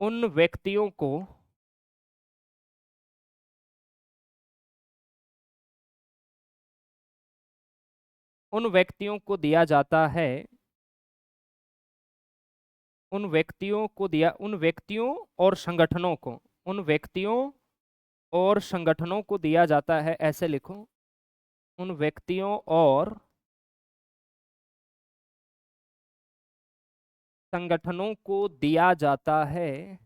उन व्यक्तियों को उन व्यक्तियों को दिया जाता है उन व्यक्तियों को दिया उन व्यक्तियों और संगठनों को उन व्यक्तियों और संगठनों को दिया जाता है, ऐसे लिखो, उन व्यक्तियों और संगठनों को दिया जाता है,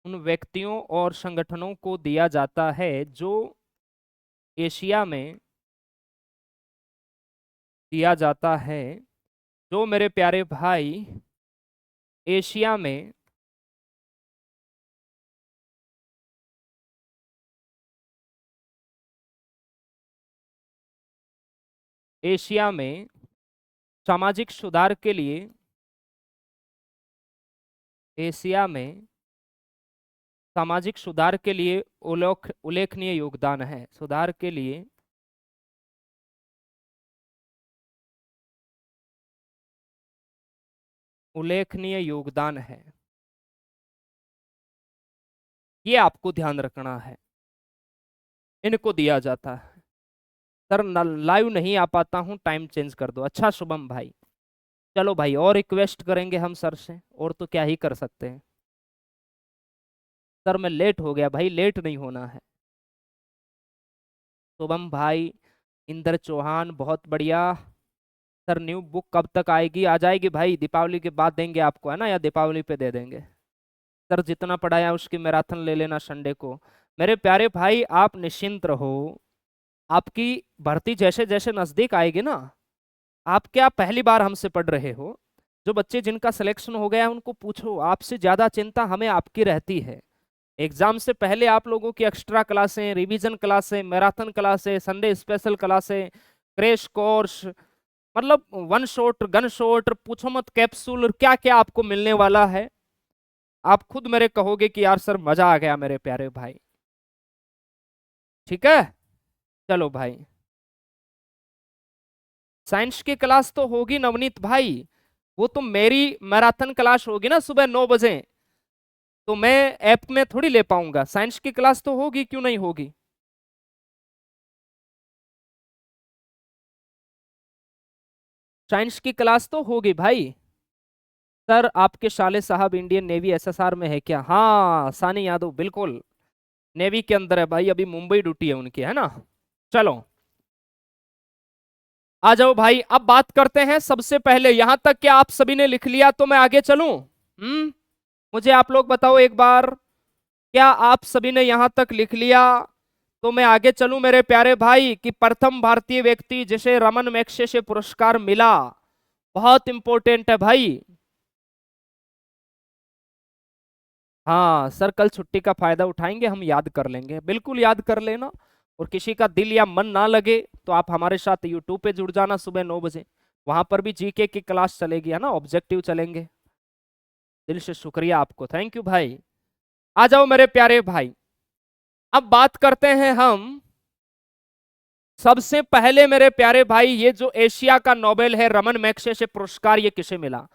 उन व्यक्तियों और संगठनों को दिया जाता है जो एशिया में दिया जाता है, जो मेरे प्यारे भाई एशिया में एशिया में सामाजिक सुधार के लिए, एशिया में सामाजिक सुधार के लिए उल्लेखनीय योगदान है, सुधार के लिए उल्लेखनीय योगदान है, ये आपको ध्यान रखना है, इनको दिया जाता है। सर लाइव नहीं आ पाता हूं, टाइम चेंज कर दो। अच्छा शुभम भाई, चलो भाई और रिक्वेस्ट करेंगे हम सर से, और तो क्या ही कर सकते हैं। सर मैं लेट हो गया भाई, लेट नहीं होना है। शुभम भाई, इंद्र चौहान, बहुत बढ़िया। सर न्यू बुक कब तक आएगी? आ जाएगी भाई, दीपावली के बाद देंगे आपको, है ना, या दीपावली पे दे देंगे। सर जितना पढ़ाया उसकी मैराथन ले लेना संडे को। मेरे प्यारे भाई आप निश्चिंत रहो, आपकी भर्ती जैसे जैसे नजदीक आएगी ना, आप क्या पहली बार हमसे पढ़ रहे हो? जो बच्चे जिनका सिलेक्शन हो गया है उनको पूछो, आपसे ज्यादा चिंता हमें आपकी रहती है। एग्जाम से पहले आप लोगों की एक्स्ट्रा क्लासें, रिवीजन क्लासें, मैराथन क्लासें, संडे स्पेशल क्लासें, क्रैश कोर्स, मतलब वन शॉट, गन शॉट, पूछो मत, कैप्सूल, क्या क्या आपको मिलने वाला है। आप खुद मेरे कहोगे कि यार सर मजा आ गया मेरे प्यारे भाई। ठीक है, चलो भाई। साइंस की क्लास तो होगी नवनीत भाई, वो तो मेरी मैराथन क्लास होगी ना सुबह 9 बजे, तो मैं ऐप में थोड़ी ले पाऊंगा। साइंस की क्लास तो होगी, क्यों नहीं होगी? साइंस की क्लास तो होगी भाई। सर आपके साले साहब इंडियन नेवी एसएसआर में है क्या? हाँ सानी यादव बिल्कुल नेवी के अंदर है भाई, अभी मुंबई ड्यूटी है उनकी, है ना। चलो आ जाओ भाई, अब बात करते हैं। सबसे पहले यहां तक क्या आप सभी ने लिख लिया तो मैं आगे चलूं? मुझे आप लोग बताओ एक बार, क्या आप सभी ने यहां तक लिख लिया तो मैं आगे चलूं मेरे प्यारे भाई? कि प्रथम भारतीय व्यक्ति जिसे रमन मैग्सेसे पुरस्कार मिला, बहुत इंपॉर्टेंट है भाई। हाँ सर, कल छुट्टी का फायदा उठाएंगे, हम याद कर लेंगे, बिल्कुल याद कर लेना। और किसी का दिल या मन ना लगे तो आप हमारे साथ यूट्यूब पे जुड़ जाना सुबह 9 बजे, वहां पर भी जीके की क्लास चलेगी, है ना, ऑब्जेक्टिव चलेंगे। दिल से शुक्रिया आपको, थैंक यू भाई। आ जाओ मेरे प्यारे भाई, अब बात करते हैं हम। सबसे पहले मेरे प्यारे भाई, ये जो एशिया का नोबेल है रमन मैग्सेसे पुरस्कार, ये किसे मिला?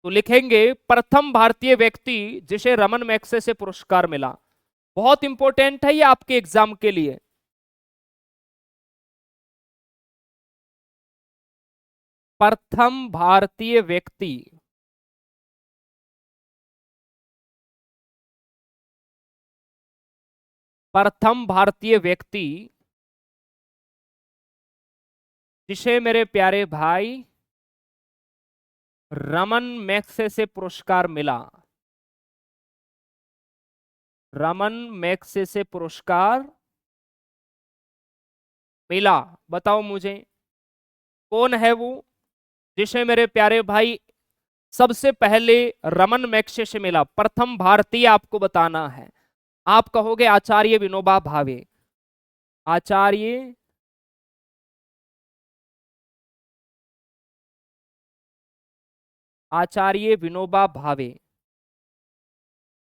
तो लिखेंगे प्रथम भारतीय व्यक्ति जिसे रमन मैग्सेसे पुरस्कार मिला। बहुत इंपॉर्टेंट है ये आपके एग्जाम के लिए। प्रथम भारतीय व्यक्ति, प्रथम भारतीय व्यक्ति जिसे मेरे प्यारे भाई रमन मैग्सेसे पुरस्कार मिला, रमन मैग्सेसे पुरस्कार मिला। बताओ मुझे कौन है वो जिसे मेरे प्यारे भाई सबसे पहले रमन मैग्सेसे मिला? प्रथम भारतीय आपको बताना है। आप कहोगे आचार्य विनोबा भावे, आचार्य आचार्य विनोबा भावे।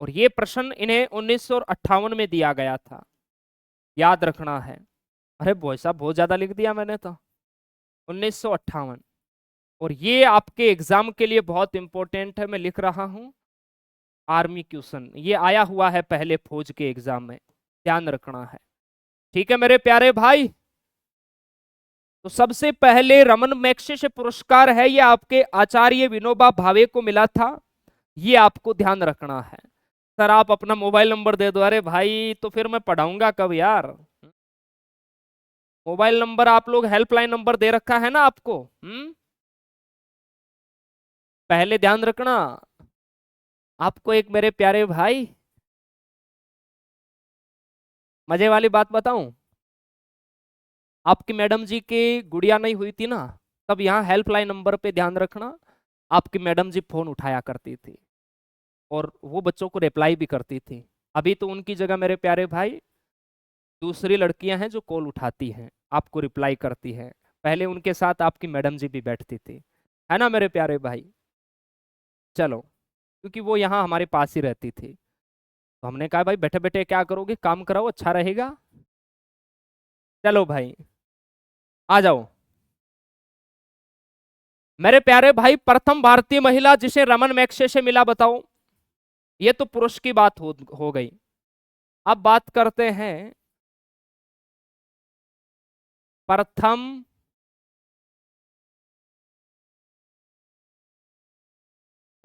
और ये प्रश्न इन्हें 1958 में दिया गया था, याद रखना है। अरे भाई साहब बहुत ज्यादा लिख दिया मैंने तो, 1958। और ये आपके एग्जाम के लिए बहुत इंपॉर्टेंट है, मैं लिख रहा हूं, आर्मी क्वेश्चन ये आया हुआ है पहले फौज के एग्जाम में, ध्यान रखना है। ठीक है मेरे प्यारे भाई, तो सबसे पहले रमन मैग्सेसे पुरस्कार है ये आपके आचार्य विनोबा भावे को मिला था, ये आपको ध्यान रखना है। सर आप अपना मोबाइल नंबर दे दो। अरे भाई तो फिर मैं पढ़ाऊंगा कब यार। मोबाइल नंबर आप लोग हेल्पलाइन नंबर दे रखा है ना आपको। पहले ध्यान रखना। आपको एक मेरे प्यारे भाई मजे वाली बात बताऊं। आपकी मैडम जी की गुड़िया नहीं हुई थी ना, तब यहाँ हेल्पलाइन नंबर पे ध्यान रखना। आपकी मैडम जी फोन उठाया करती थी और वो बच्चों को रिप्लाई भी करती थी। अभी तो उनकी जगह मेरे प्यारे भाई दूसरी लड़कियां हैं जो कॉल उठाती हैं, आपको रिप्लाई करती हैं। पहले उनके साथ आपकी मैडम जी भी बैठती थी, है ना मेरे प्यारे भाई। चलो, क्योंकि वो यहाँ हमारे पास ही रहती थी, तो हमने कहा भाई बैठे बैठे क्या करोगे, काम कराओ अच्छा रहेगा। चलो भाई आ जाओ। मेरे प्यारे भाई प्रथम भारतीय महिला जिसे रमन मैक्से से मिला बताओ। ये तो पुरुष की बात हो गई। अब बात करते हैं प्रथम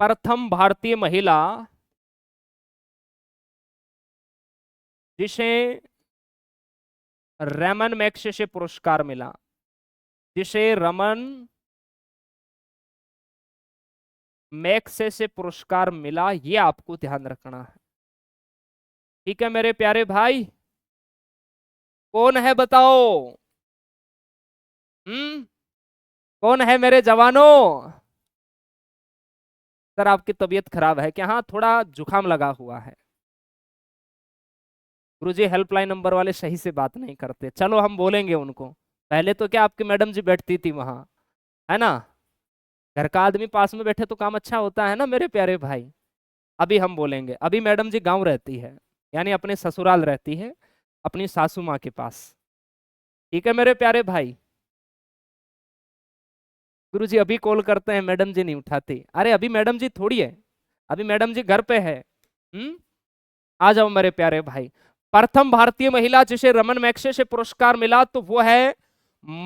प्रथम भारतीय महिला जिसे रमन मैक्से से पुरस्कार मिला, जिसे रमन मैक्से से पुरस्कार मिला, ये आपको ध्यान रखना है। ठीक है मेरे प्यारे भाई, कौन है बताओ। हम्म कौन है मेरे जवानों। सर आपकी तबीयत खराब है क्या। हाँ थोड़ा जुकाम लगा हुआ है। गुरुजी हेल्पलाइन नंबर वाले सही से बात नहीं करते, चलो हम बोलेंगे उनको। पहले तो क्या आपकी मैडम जी बैठती थी वहां, है ना। घर का आदमी पास में बैठे तो काम अच्छा होता है ना मेरे प्यारे भाई। अभी हम बोलेंगे। अभी मैडम जी गांव रहती है, यानी अपने ससुराल रहती है, अपनी सासू माँ के पास। ठीक है मेरे प्यारे भाई। गुरुजी अभी कॉल करते हैं, मैडम जी नहीं उठाती। अरे अभी मैडम जी थोड़ी है, अभी मैडम जी घर पे है। आ जाओ मेरे प्यारे भाई। प्रथम भारतीय महिला जिसे रमन मैक्से से पुरस्कार मिला तो वो है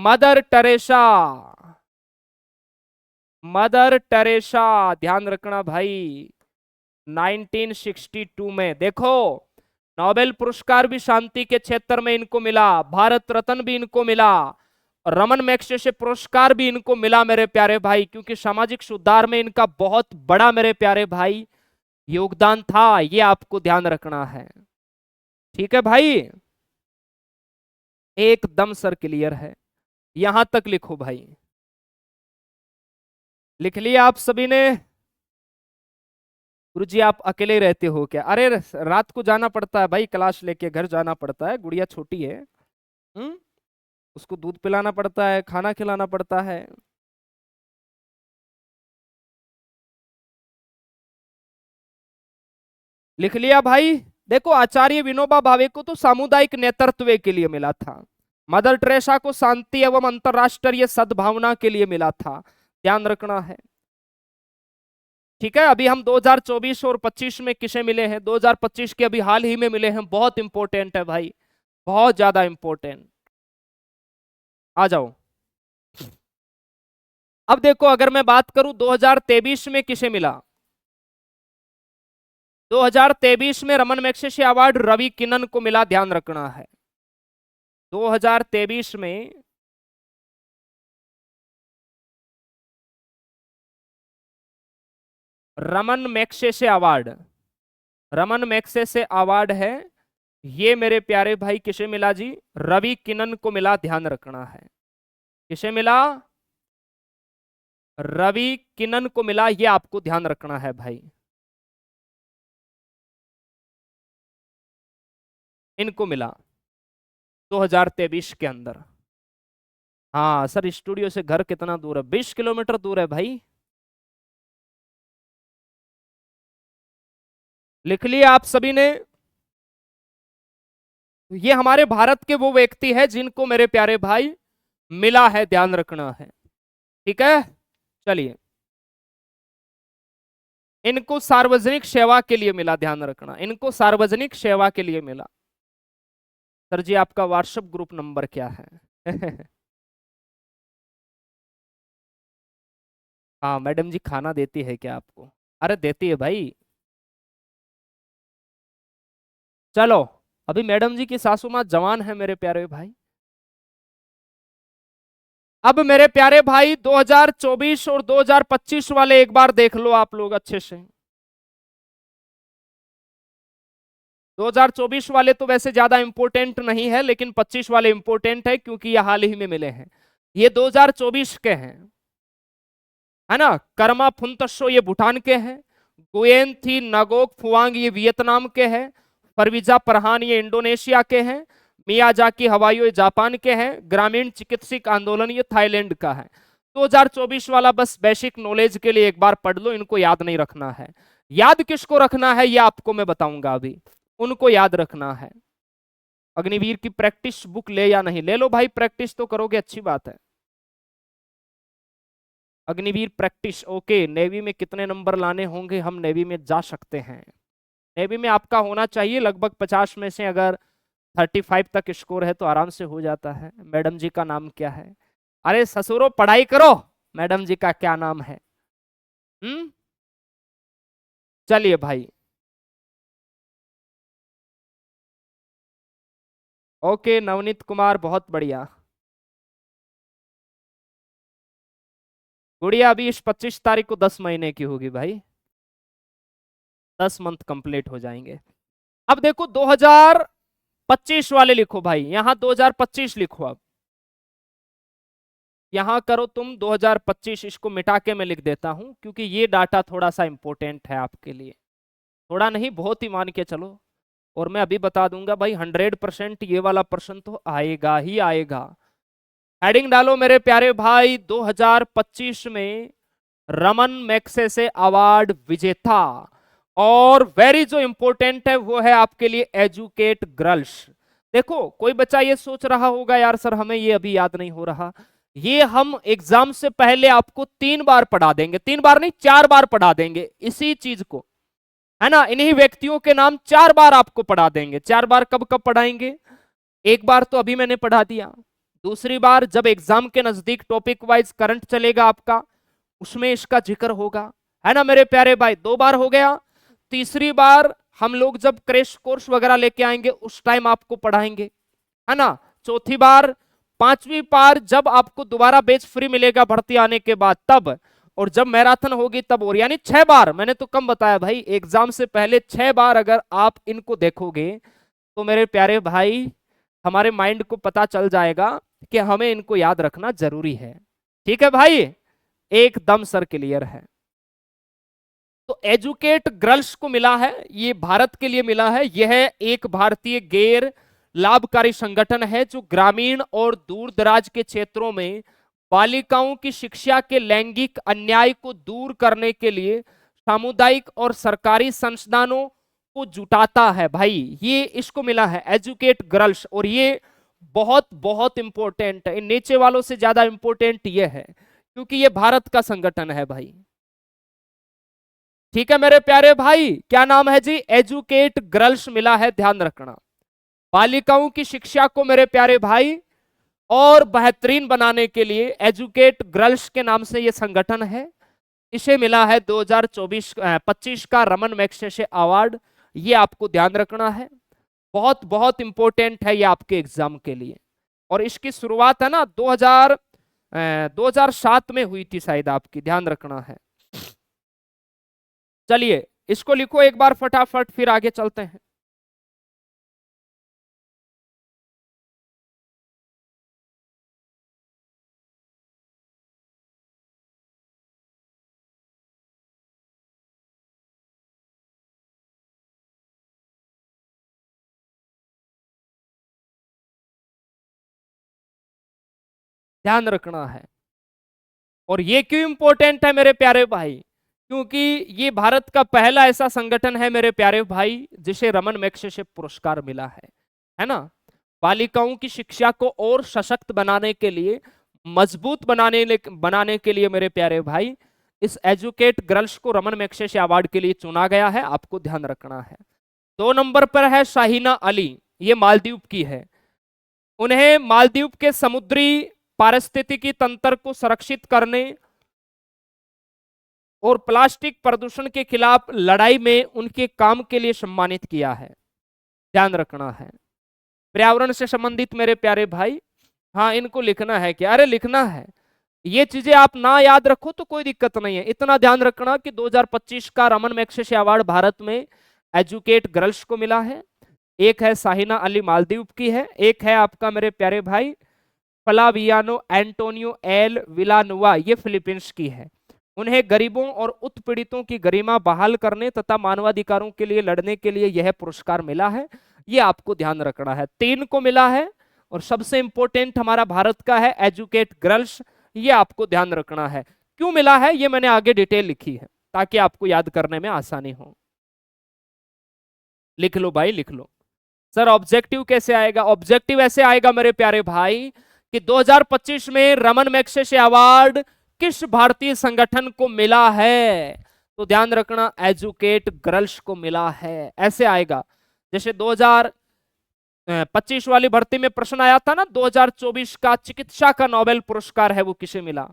मदर टेरेसा। मदर टेरेसा, ध्यान रखना भाई। 1962 में देखो, नोबेल पुरस्कार भी शांति के क्षेत्र में इनको मिला, भारत रत्न भी इनको मिला, रमन मैक्से से पुरस्कार भी इनको मिला मेरे प्यारे भाई, क्योंकि सामाजिक सुधार में इनका बहुत बड़ा मेरे प्यारे भाई योगदान था। ये आपको ध्यान रखना है। ठीक है भाई, एकदम सर क्लियर है। यहां तक लिखो भाई। लिख लिया आप सभी ने। गुरुजी आप अकेले ही रहते हो क्या। अरे रात को जाना पड़ता है भाई, क्लास लेके घर जाना पड़ता है, गुड़िया छोटी है। हम्म उसको दूध पिलाना पड़ता है, खाना खिलाना पड़ता है। लिख लिया भाई। देखो आचार्य विनोबा भावे को तो सामुदायिक नेतृत्व के लिए मिला था, मदर टेरेसा को शांति एवं अंतरराष्ट्रीय सद्भावना के लिए मिला था, ध्यान रखना है। ठीक है, अभी हम 2024 और 25 में किसे मिले हैं, 2025 के अभी हाल ही में मिले हैं, बहुत इंपॉर्टेंट है भाई, बहुत ज्यादा इंपॉर्टेंट। आ जाओ। अब देखो अगर मैं बात करूं 2023 में किसे मिला, 2023 में Ramon Magsaysay award Ravi Kannan को मिला, ध्यान रखना है। 2023 में Ramon Magsaysay award, Ramon Magsaysay award है, ये मेरे प्यारे भाई किसे मिला जी, रवि किन्नन को मिला, ध्यान रखना है। किसे मिला, रवि किन्नन को मिला, ये आपको ध्यान रखना है भाई। इनको मिला 2023 के अंदर। हाँ सर स्टूडियो से घर कितना दूर है, 20 किलोमीटर दूर है भाई। लिख लिया आप सभी ने। ये हमारे भारत के वो व्यक्ति है जिनको मेरे प्यारे भाई मिला है, ध्यान रखना है। ठीक है, चलिए। इनको सार्वजनिक सेवा के लिए मिला, ध्यान रखना, इनको सार्वजनिक सेवा के लिए मिला। सर जी आपका व्हाट्सएप ग्रुप नंबर क्या है। हाँ मैडम जी खाना देती है क्या आपको। अरे देती है भाई। चलो, अभी मैडम जी की सासू माँ जवान है मेरे प्यारे भाई। अब मेरे प्यारे भाई 2024 और 2025 वाले एक बार देख लो आप लोग अच्छे से। 2024 वाले तो वैसे ज्यादा इंपॉर्टेंट नहीं है, लेकिन 25 वाले इंपॉर्टेंट है क्योंकि ये हाल ही में मिले हैं। ये 2024 के हैं, है ना। कर्मा फुनतशो ये भूटान के हैं, गुयेन थी नगोक फुआंग ये वियतनाम के हैं, परविजा परहान ये इंडोनेशिया के हैं, मियाजाकी हवायो ये जापान के हैं, ग्रामीण चिकित्सक आंदोलन ये थाईलैंड का है। 2024 वाला बस बेसिक नॉलेज के लिए एक बार पढ़ लो, इनको याद नहीं रखना है। याद किसको रखना है ये आपको मैं बताऊंगा अभी, उनको याद रखना है। अग्निवीर की प्रैक्टिस बुक ले या नहीं, ले लो भाई, प्रैक्टिस तो करोगे अच्छी बात है। Agniveer practice, okay. नेवी में कितने नंबर लाने होंगे, हम नेवी में जा सकते हैं। नेवी में आपका होना चाहिए लगभग 50 में से अगर 35 तक स्कोर है तो आराम से हो जाता है। मैडम जी का नाम क्या है? अरे ससुरो पढ़ाई करो, मैडम जी का क्या नाम है? हम्म, चलिए भाई, ओके नवनीत कुमार, बहुत बढ़िया। गुड़िया अभी इस 25 तारीख को 10 महीने की होगी भाई, 10 मंथ कंप्लीट हो जाएंगे। अब देखो 2025 वाले लिखो भाई, यहां 2025 लिखो। अब यहां करो तुम 2025, इसको मिटा के मैं लिख देता हूं क्योंकि ये डाटा थोड़ा सा इंपॉर्टेंट है आपके लिए। थोड़ा नहीं, बहुत ही मान के चलो। और मैं अभी बता दूंगा भाई 100% ये वाला प्रश्न तो आएगा ही आएगा। हेडिंग डालो मेरे प्यारे भाई, 2025 में रमन मैग्सेसे अवार्ड विजेता। और वेरी जो इंपॉर्टेंट है वो है आपके लिए एजुकेट गर्ल्स। देखो कोई बच्चा ये सोच रहा होगा यार सर हमें ये अभी याद नहीं हो रहा, ये हम एग्जाम से पहले आपको 3 बार पढ़ा देंगे, 3 बार नहीं 4 बार पढ़ा देंगे इसी चीज को, है ना। इन्हीं व्यक्तियों के नाम 4 बार आपको पढ़ा देंगे। 4 बार कब कब पढ़ाएंगे? एक बार तो अभी मैंने पढ़ा दिया, दूसरी बार जब एग्जाम के नजदीक टॉपिक वाइज करंट चलेगा आपका, उसमें इसका जिक्र होगा, है ना मेरे प्यारे भाई। 2 बार हो गया, तीसरी बार हम लोग जब क्रैश कोर्स वगैरह लेके आएंगे उस टाइम आपको पढ़ाएंगे, है ना। चौथी बार, पांचवी बार जब आपको दोबारा बैच फ्री मिलेगा भर्ती आने के बाद तब, और जब मैराथन होगी तब, और यानी 6 बार। मैंने तो कम बताया भाई, एग्जाम से पहले 6 बार अगर आप इनको देखोगे तो मेरे प्यारे भाई हमारे माइंड को पता चल जाएगा कि हमें इनको याद रखना जरूरी है। ठीक है भाई, एकदम सर क्लियर है। तो एजुकेट गर्ल्स को मिला है, ये भारत के लिए मिला है। यह एक भारतीय गैर लाभकारी संगठन है जो ग्रामीण और दूर दराज के क्षेत्रों में बालिकाओं की शिक्षा के लैंगिक अन्याय को दूर करने के लिए सामुदायिक और सरकारी संस्थानों को जुटाता है भाई। ये इसको मिला है एजुकेट गर्ल्स, और ये बहुत बहुत इंपॉर्टेंट है, इन नीचे वालों से ज्यादा इंपॉर्टेंट ये है क्योंकि ये भारत का संगठन है भाई। ठीक है मेरे प्यारे भाई, क्या नाम है जी? एजुकेट गर्ल्स मिला है, ध्यान रखना। बालिकाओं की शिक्षा को मेरे प्यारे भाई और बेहतरीन बनाने के लिए एजुकेट गर्ल्स के नाम से यह संगठन है, इसे मिला है 2024-25 का रमन मैग्सेसे अवार्ड। ये आपको ध्यान रखना है, बहुत बहुत इंपॉर्टेंट है ये आपके एग्जाम के लिए। और इसकी शुरुआत है ना 2007 में हुई थी शायद आपकी, ध्यान रखना है। चलिए इसको लिखो एक बार फटाफट, फिर आगे चलते हैं। ध्यान रखना है। और ये क्यों इंपॉर्टेंट है मेरे प्यारे भाई? क्योंकि ये भारत का पहला ऐसा संगठन है मेरे प्यारे भाई जिसे रमन मैग्सेसे पुरस्कार मिला है ना। बालिकाओं की शिक्षा को और सशक्त बनाने के लिए, मजबूत बनाने के लिए मेरे प्यारे भाई इस एजुकेट गर्ल्स को रमन मैग्सेसे अवार्ड के लिए चुना गया है, आपको ध्यान रखना है। 2 नंबर पर है शाहीना अली, ये मालदीव की है। उन्हें मालदीव के समुद्री पारिस्थितिकी तंत्र को संरक्षित करने और प्लास्टिक प्रदूषण के खिलाफ लड़ाई में उनके काम के लिए सम्मानित किया है। ध्यान रखना है। पर्यावरण से संबंधित मेरे प्यारे भाई, हाँ इनको लिखना है क्या? अरे लिखना है। ये चीजें आप ना याद रखो तो कोई दिक्कत नहीं है, इतना ध्यान रखना कि 2025 का रमन मैग्सेसे अवार्ड भारत में एजुकेट गर्ल्स को मिला है। एक है साहिना अली मालदीव की है, एक है आपका मेरे प्यारे भाई फ्लावियानो एंटोनियो एल विलानुआ, ये फिलीपींस की है। उन्हें गरीबों और उत्पीड़ितों की गरिमा बहाल करने तथा मानवाधिकारों के लिए लड़ने के लिए यह पुरस्कार मिला है। ये आपको ध्यान रखना है, 3 को मिला है। और सबसे इंपॉर्टेंट हमारा भारत का है एजुकेट गर्ल्स, ये आपको ध्यान रखना है। क्यों मिला है ये मैंने आगे डिटेल लिखी है ताकि आपको याद करने में आसानी हो। लिख लो भाई लिख लो। सर ऑब्जेक्टिव कैसे आएगा? ऑब्जेक्टिव ऐसे आएगा मेरे प्यारे भाई कि 2025 में रमन मैग्सेसे अवार्ड किस भारतीय संगठन को मिला है? तो ध्यान रखना एजुकेट गर्ल्स को मिला है, ऐसे आएगा। जैसे 2025 वाली भर्ती में प्रश्न आया था ना, 2024 का चिकित्सा का नोबेल पुरस्कार है वो किसे मिला?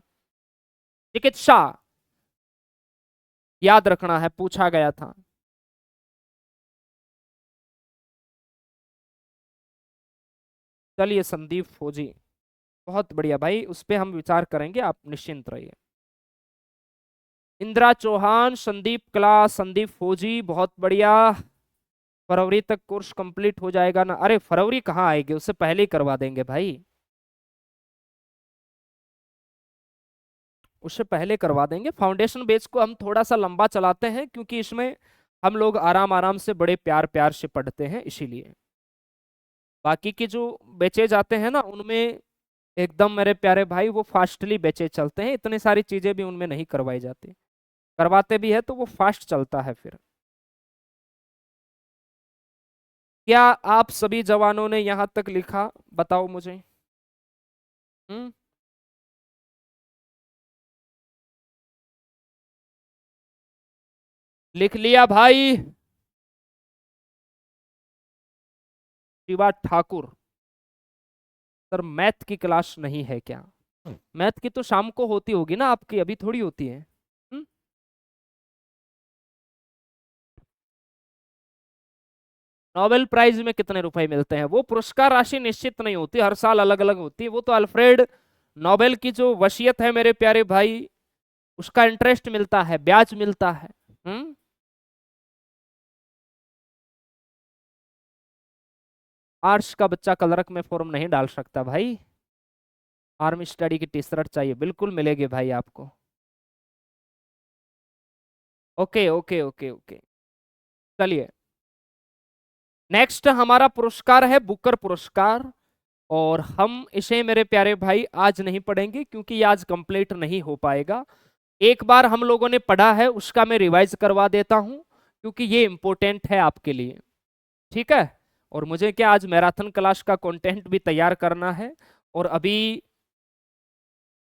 चिकित्सा, याद रखना है, पूछा गया था। चलिए संदीप फौजी, बहुत बढ़िया भाई, उस पर हम विचार करेंगे, आप निश्चिंत रहिए। इंदिरा चौहान, संदीप क्लास, संदीप फौजी, बहुत बढ़िया। फरवरी तक कोर्स कंप्लीट हो जाएगा ना? अरे फरवरी कहाँ आएगी, उससे पहले ही करवा देंगे भाई, उससे पहले करवा देंगे। फाउंडेशन बेच को हम थोड़ा सा लंबा चलाते हैं क्योंकि इसमें हम लोग आराम आराम से बड़े प्यार प्यार से पढ़ते हैं, इसीलिए। बाकी के जो बेचे जाते हैं ना उनमें एकदम मेरे प्यारे भाई वो फास्टली बेचे चलते हैं, इतनी सारी चीजें भी उनमें नहीं करवाई जाती, करवाते भी है तो वो फास्ट चलता है फिर। क्या आप सभी जवानों ने यहां तक लिखा? बताओ मुझे। हम्म, लिख लिया भाई? शिवा ठाकुर, सर मैथ की क्लास नहीं है क्या? मैथ की तो शाम को होती होगी ना आपकी, अभी थोड़ी होती है। हम्म? नोबेल प्राइज में कितने रुपए मिलते हैं? वो पुरस्कार राशि निश्चित नहीं होती, हर साल अलग अलग होती है। वो तो अल्फ्रेड नोबेल की जो वसीयत है मेरे प्यारे भाई, उसका इंटरेस्ट मिलता है, ब्याज मिलता है। हम्म, आर्ट्स का बच्चा कलरक में फॉर्म नहीं डाल सकता भाई, आर्मी स्टडी की टी शर्ट चाहिए, बिल्कुल मिलेगी भाई आपको। ओके ओके ओके ओके, चलिए नेक्स्ट हमारा पुरस्कार है बुकर पुरस्कार। और हम इसे मेरे प्यारे भाई आज नहीं पढ़ेंगे क्योंकि ये आज कंप्लीट नहीं हो पाएगा। एक बार हम लोगों ने पढ़ा है उसका मैं रिवाइज करवा देता हूं क्योंकि ये इंपॉर्टेंट है आपके लिए, ठीक है। और मुझे क्या आज मैराथन क्लास का कंटेंट भी तैयार करना है, और अभी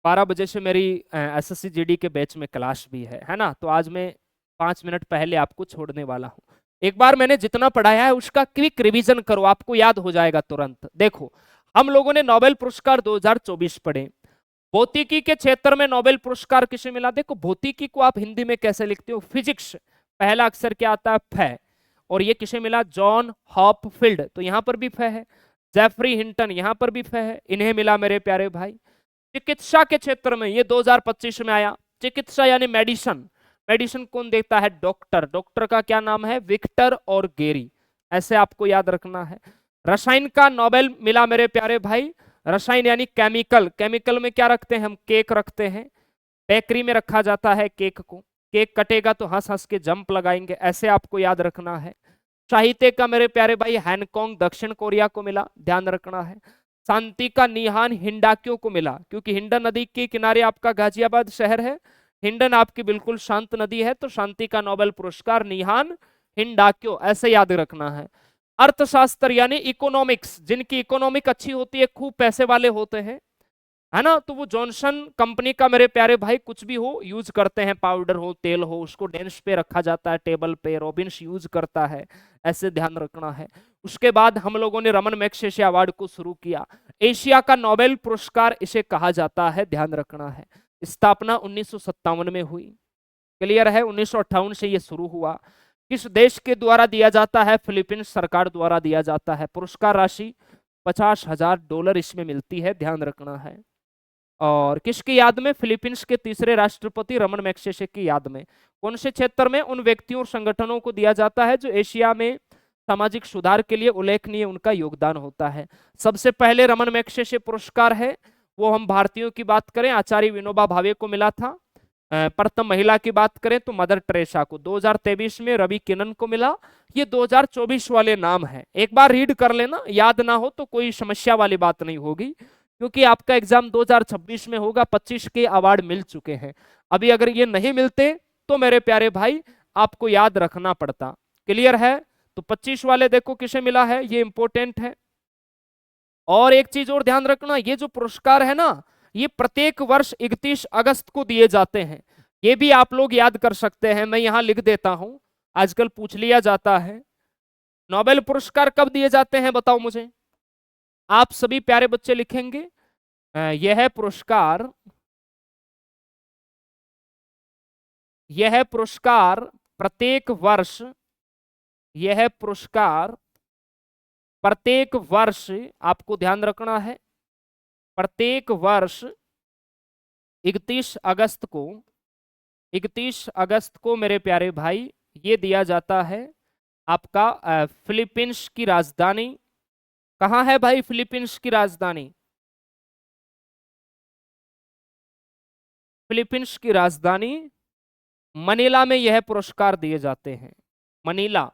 12 बजे से मेरी एसएससी जीडी के बैच में क्लास भी है ना। तो आज मैं 5 मिनट पहले आपको छोड़ने वाला हूं। एक बार मैंने जितना पढ़ाया है उसका क्विक रिवीजन करो, आपको याद हो जाएगा तुरंत। देखो हम लोगों ने नोबेल पुरस्कार 2024 पढ़े। भौतिकी के क्षेत्र में नोबेल पुरस्कार किसे मिला? देखो भौतिकी को आप हिंदी में कैसे लिखते हो? फिजिक्स, पहला अक्षर क्या आता है? फ। और ये किसे मिला? जॉन हॉपफील्ड, तो यहां पर भी फ है। जेफरी हिंटन, यहां पर भी फ है, इन्हें मिला मेरे प्यारे भाई। चिकित्सा के क्षेत्र में ये 2025 में आया, चिकित्सा यानी मेडिसन। मेडिसिन कौन देता है? डॉक्टर। डॉक्टर का क्या नाम है? विक्टर और गेरी, ऐसे आपको याद रखना है। रसायन का नोबेल मिला मेरे प्यारे भाई, रसायन यानी केमिकल। केमिकल में क्या रखते हैं हम? केक रखते हैं, बेकरी में रखा जाता है केक को, केक कटेगा तो हंस हंस के जंप लगाएंगे, ऐसे आपको याद रखना है। साहित्य का मेरे प्यारे भाई हैंगकांग दक्षिण कोरिया को मिला, ध्यान रखना है। शांति का निहान हिंडाक्यो को मिला, क्योंकि हिंडन नदी के किनारे आपका गाजियाबाद शहर है, हिंडन आपकी बिल्कुल शांत नदी है, तो शांति का नोबेल पुरस्कार निहान हिंडाक्यो, ऐसे याद रखना है। अर्थशास्त्र यानी इकोनॉमिक्स, जिनकी इकोनॉमिक अच्छी होती है, खूब पैसे वाले होते हैं, है ना, तो वो जॉनसन कंपनी का मेरे प्यारे भाई कुछ भी हो यूज करते हैं, पाउडर हो तेल हो, उसको डेस्क पे रखा जाता है, टेबल पे, रॉबिन्स यूज करता है, ऐसे ध्यान रखना है। उसके बाद हम लोगों ने रमन मैग्सेसे अवार्ड को शुरू किया। एशिया का नोबेल पुरस्कार इसे कहा जाता है, ध्यान रखना है। स्थापना 1957 में हुई, क्लियर है, 1958 से ये शुरू हुआ। किस देश के द्वारा दिया जाता है? फिलीपींस सरकार द्वारा दिया जाता है। पुरस्कार राशि $50,000 इसमें मिलती है, ध्यान रखना है। और किसकी याद में? फिलीपींस के तीसरे राष्ट्रपति रमन मैग्सेसे की याद में। कौन से क्षेत्र में? उन व्यक्तियों और संगठनों को दिया जाता है जो एशिया में सामाजिक सुधार के लिए उल्लेखनीय उनका योगदान होता है। सबसे पहले रमन मैग्सेसे पुरस्कार है वो, हम भारतीयों की बात करें आचार्य विनोबा भावे को मिला था। प्रथम महिला की बात करें तो मदर टेरेसा को। 2023 में रवि किनन को मिला। ये 2024 वाले नाम है, एक बार रीड कर लेना, याद ना हो तो कोई समस्या वाली बात नहीं होगी, क्योंकि आपका एग्जाम 2026 में होगा। 25 के अवार्ड मिल चुके हैं। अभी अगर ये नहीं मिलते तो मेरे प्यारे भाई आपको याद रखना पड़ता। क्लियर है? तो 25 वाले देखो किसे मिला है, ये इंपॉर्टेंट है। और एक चीज और ध्यान रखना, ये जो पुरस्कार है ना, ये प्रत्येक वर्ष 31 अगस्त को दिए जाते हैं। ये भी आप लोग याद कर सकते हैं, मैं यहां लिख देता हूं, आजकल पूछ लिया जाता है। नोबेल पुरस्कार कब दिए जाते हैं बताओ मुझे? आप सभी प्यारे बच्चे लिखेंगे। यह पुरस्कार प्रत्येक वर्ष, यह पुरस्कार प्रत्येक वर्ष, आपको ध्यान रखना है, प्रत्येक वर्ष 31 अगस्त को, 31 अगस्त को मेरे प्यारे भाई ये दिया जाता है। आपका फिलीपींस की राजधानी कहाँ है भाई? फिलीपींस की राजधानी, फिलीपींस की राजधानी मनीला में यह पुरस्कार दिए जाते हैं। मनीला,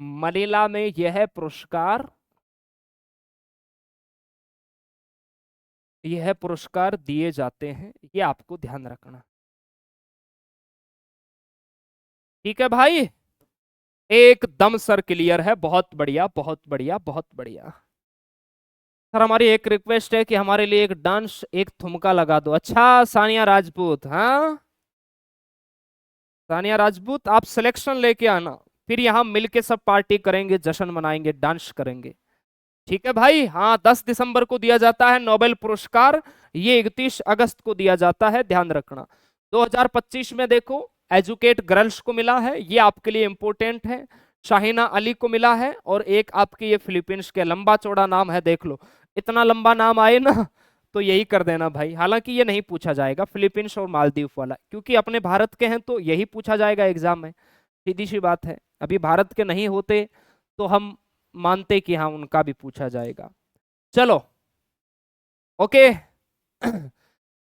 मनीला में यह पुरस्कार दिए जाते हैं, ये आपको ध्यान रखना। ठीक है भाई, एकदम सर क्लियर है, बहुत बढ़िया बहुत बढ़िया बहुत बढ़िया। सर हमारी एक रिक्वेस्ट है कि हमारे लिए एक डांस, एक ठुमका लगा दो। अच्छा सानिया राजपूत, हाँ सानिया राजपूत आप सिलेक्शन लेके आना, फिर यहाँ मिलके सब पार्टी करेंगे, जश्न मनाएंगे, डांस करेंगे। ठीक है भाई? हाँ 10 दिसंबर को दिया जाता है नोबेल पुरस्कार, ये 31 अगस्त को दिया जाता है, ध्यान रखना। 2025 में देखो एजुकेट गर्ल्स को मिला है, ये आपके लिए इंपॉर्टेंट है। शाहिना अली को मिला है, और एक आपके ये फिलीपींस के, लंबा चौड़ा नाम है, देख लो इतना लंबा नाम आए ना तो यही कर देना भाई। हालांकि ये नहीं पूछा जाएगा फिलीपींस और मालदीव वाला, क्योंकि अपने भारत के हैं तो यही पूछा जाएगा एग्जाम में, सीधी सी बात है। अभी भारत के नहीं होते तो हम मानते कि हाँ उनका भी पूछा जाएगा। चलो ओके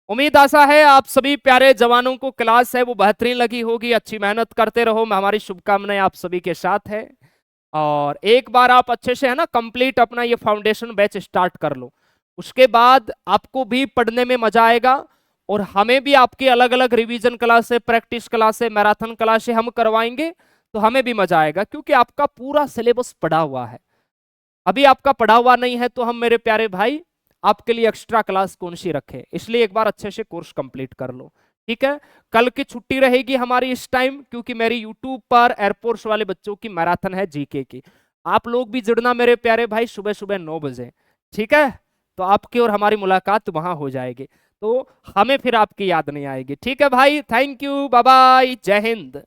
उम्मीद आशा है आप सभी प्यारे जवानों को क्लास है वो बेहतरीन लगी होगी। अच्छी मेहनत करते रहो, हमारी शुभकामनाएं आप सभी के साथ है। और एक बार आप अच्छे से है ना कंप्लीट अपना ये फाउंडेशन बैच स्टार्ट कर लो, उसके बाद आपको भी पढ़ने में मजा आएगा, और हमें भी आपके अलग अलग रिवीजन क्लासे, प्रैक्टिस क्लासे, मैराथन क्लासे हम करवाएंगे, तो हमें भी मजा आएगा, क्योंकि आपका पूरा सिलेबस पढ़ा हुआ है। अभी आपका पढ़ा हुआ नहीं है तो हम मेरे प्यारे भाई आपके लिए एक्स्ट्रा क्लास कौन सी रखे, इसलिए एक बार अच्छे से कोर्स कंप्लीट कर लो। ठीक है? कल की छुट्टी रहेगी हमारी इस टाइम, क्योंकि मेरी यूट्यूब पर एयरफोर्स वाले बच्चों की मैराथन है जीके की। आप लोग भी जुड़ना मेरे प्यारे भाई, सुबह सुबह 9 बजे। ठीक है? तो आपकी और हमारी मुलाकात वहां हो जाएगी, तो हमें फिर आपकी याद नहीं आएगी। ठीक है भाई, थैंक यू, बाय बाय, जय हिंद।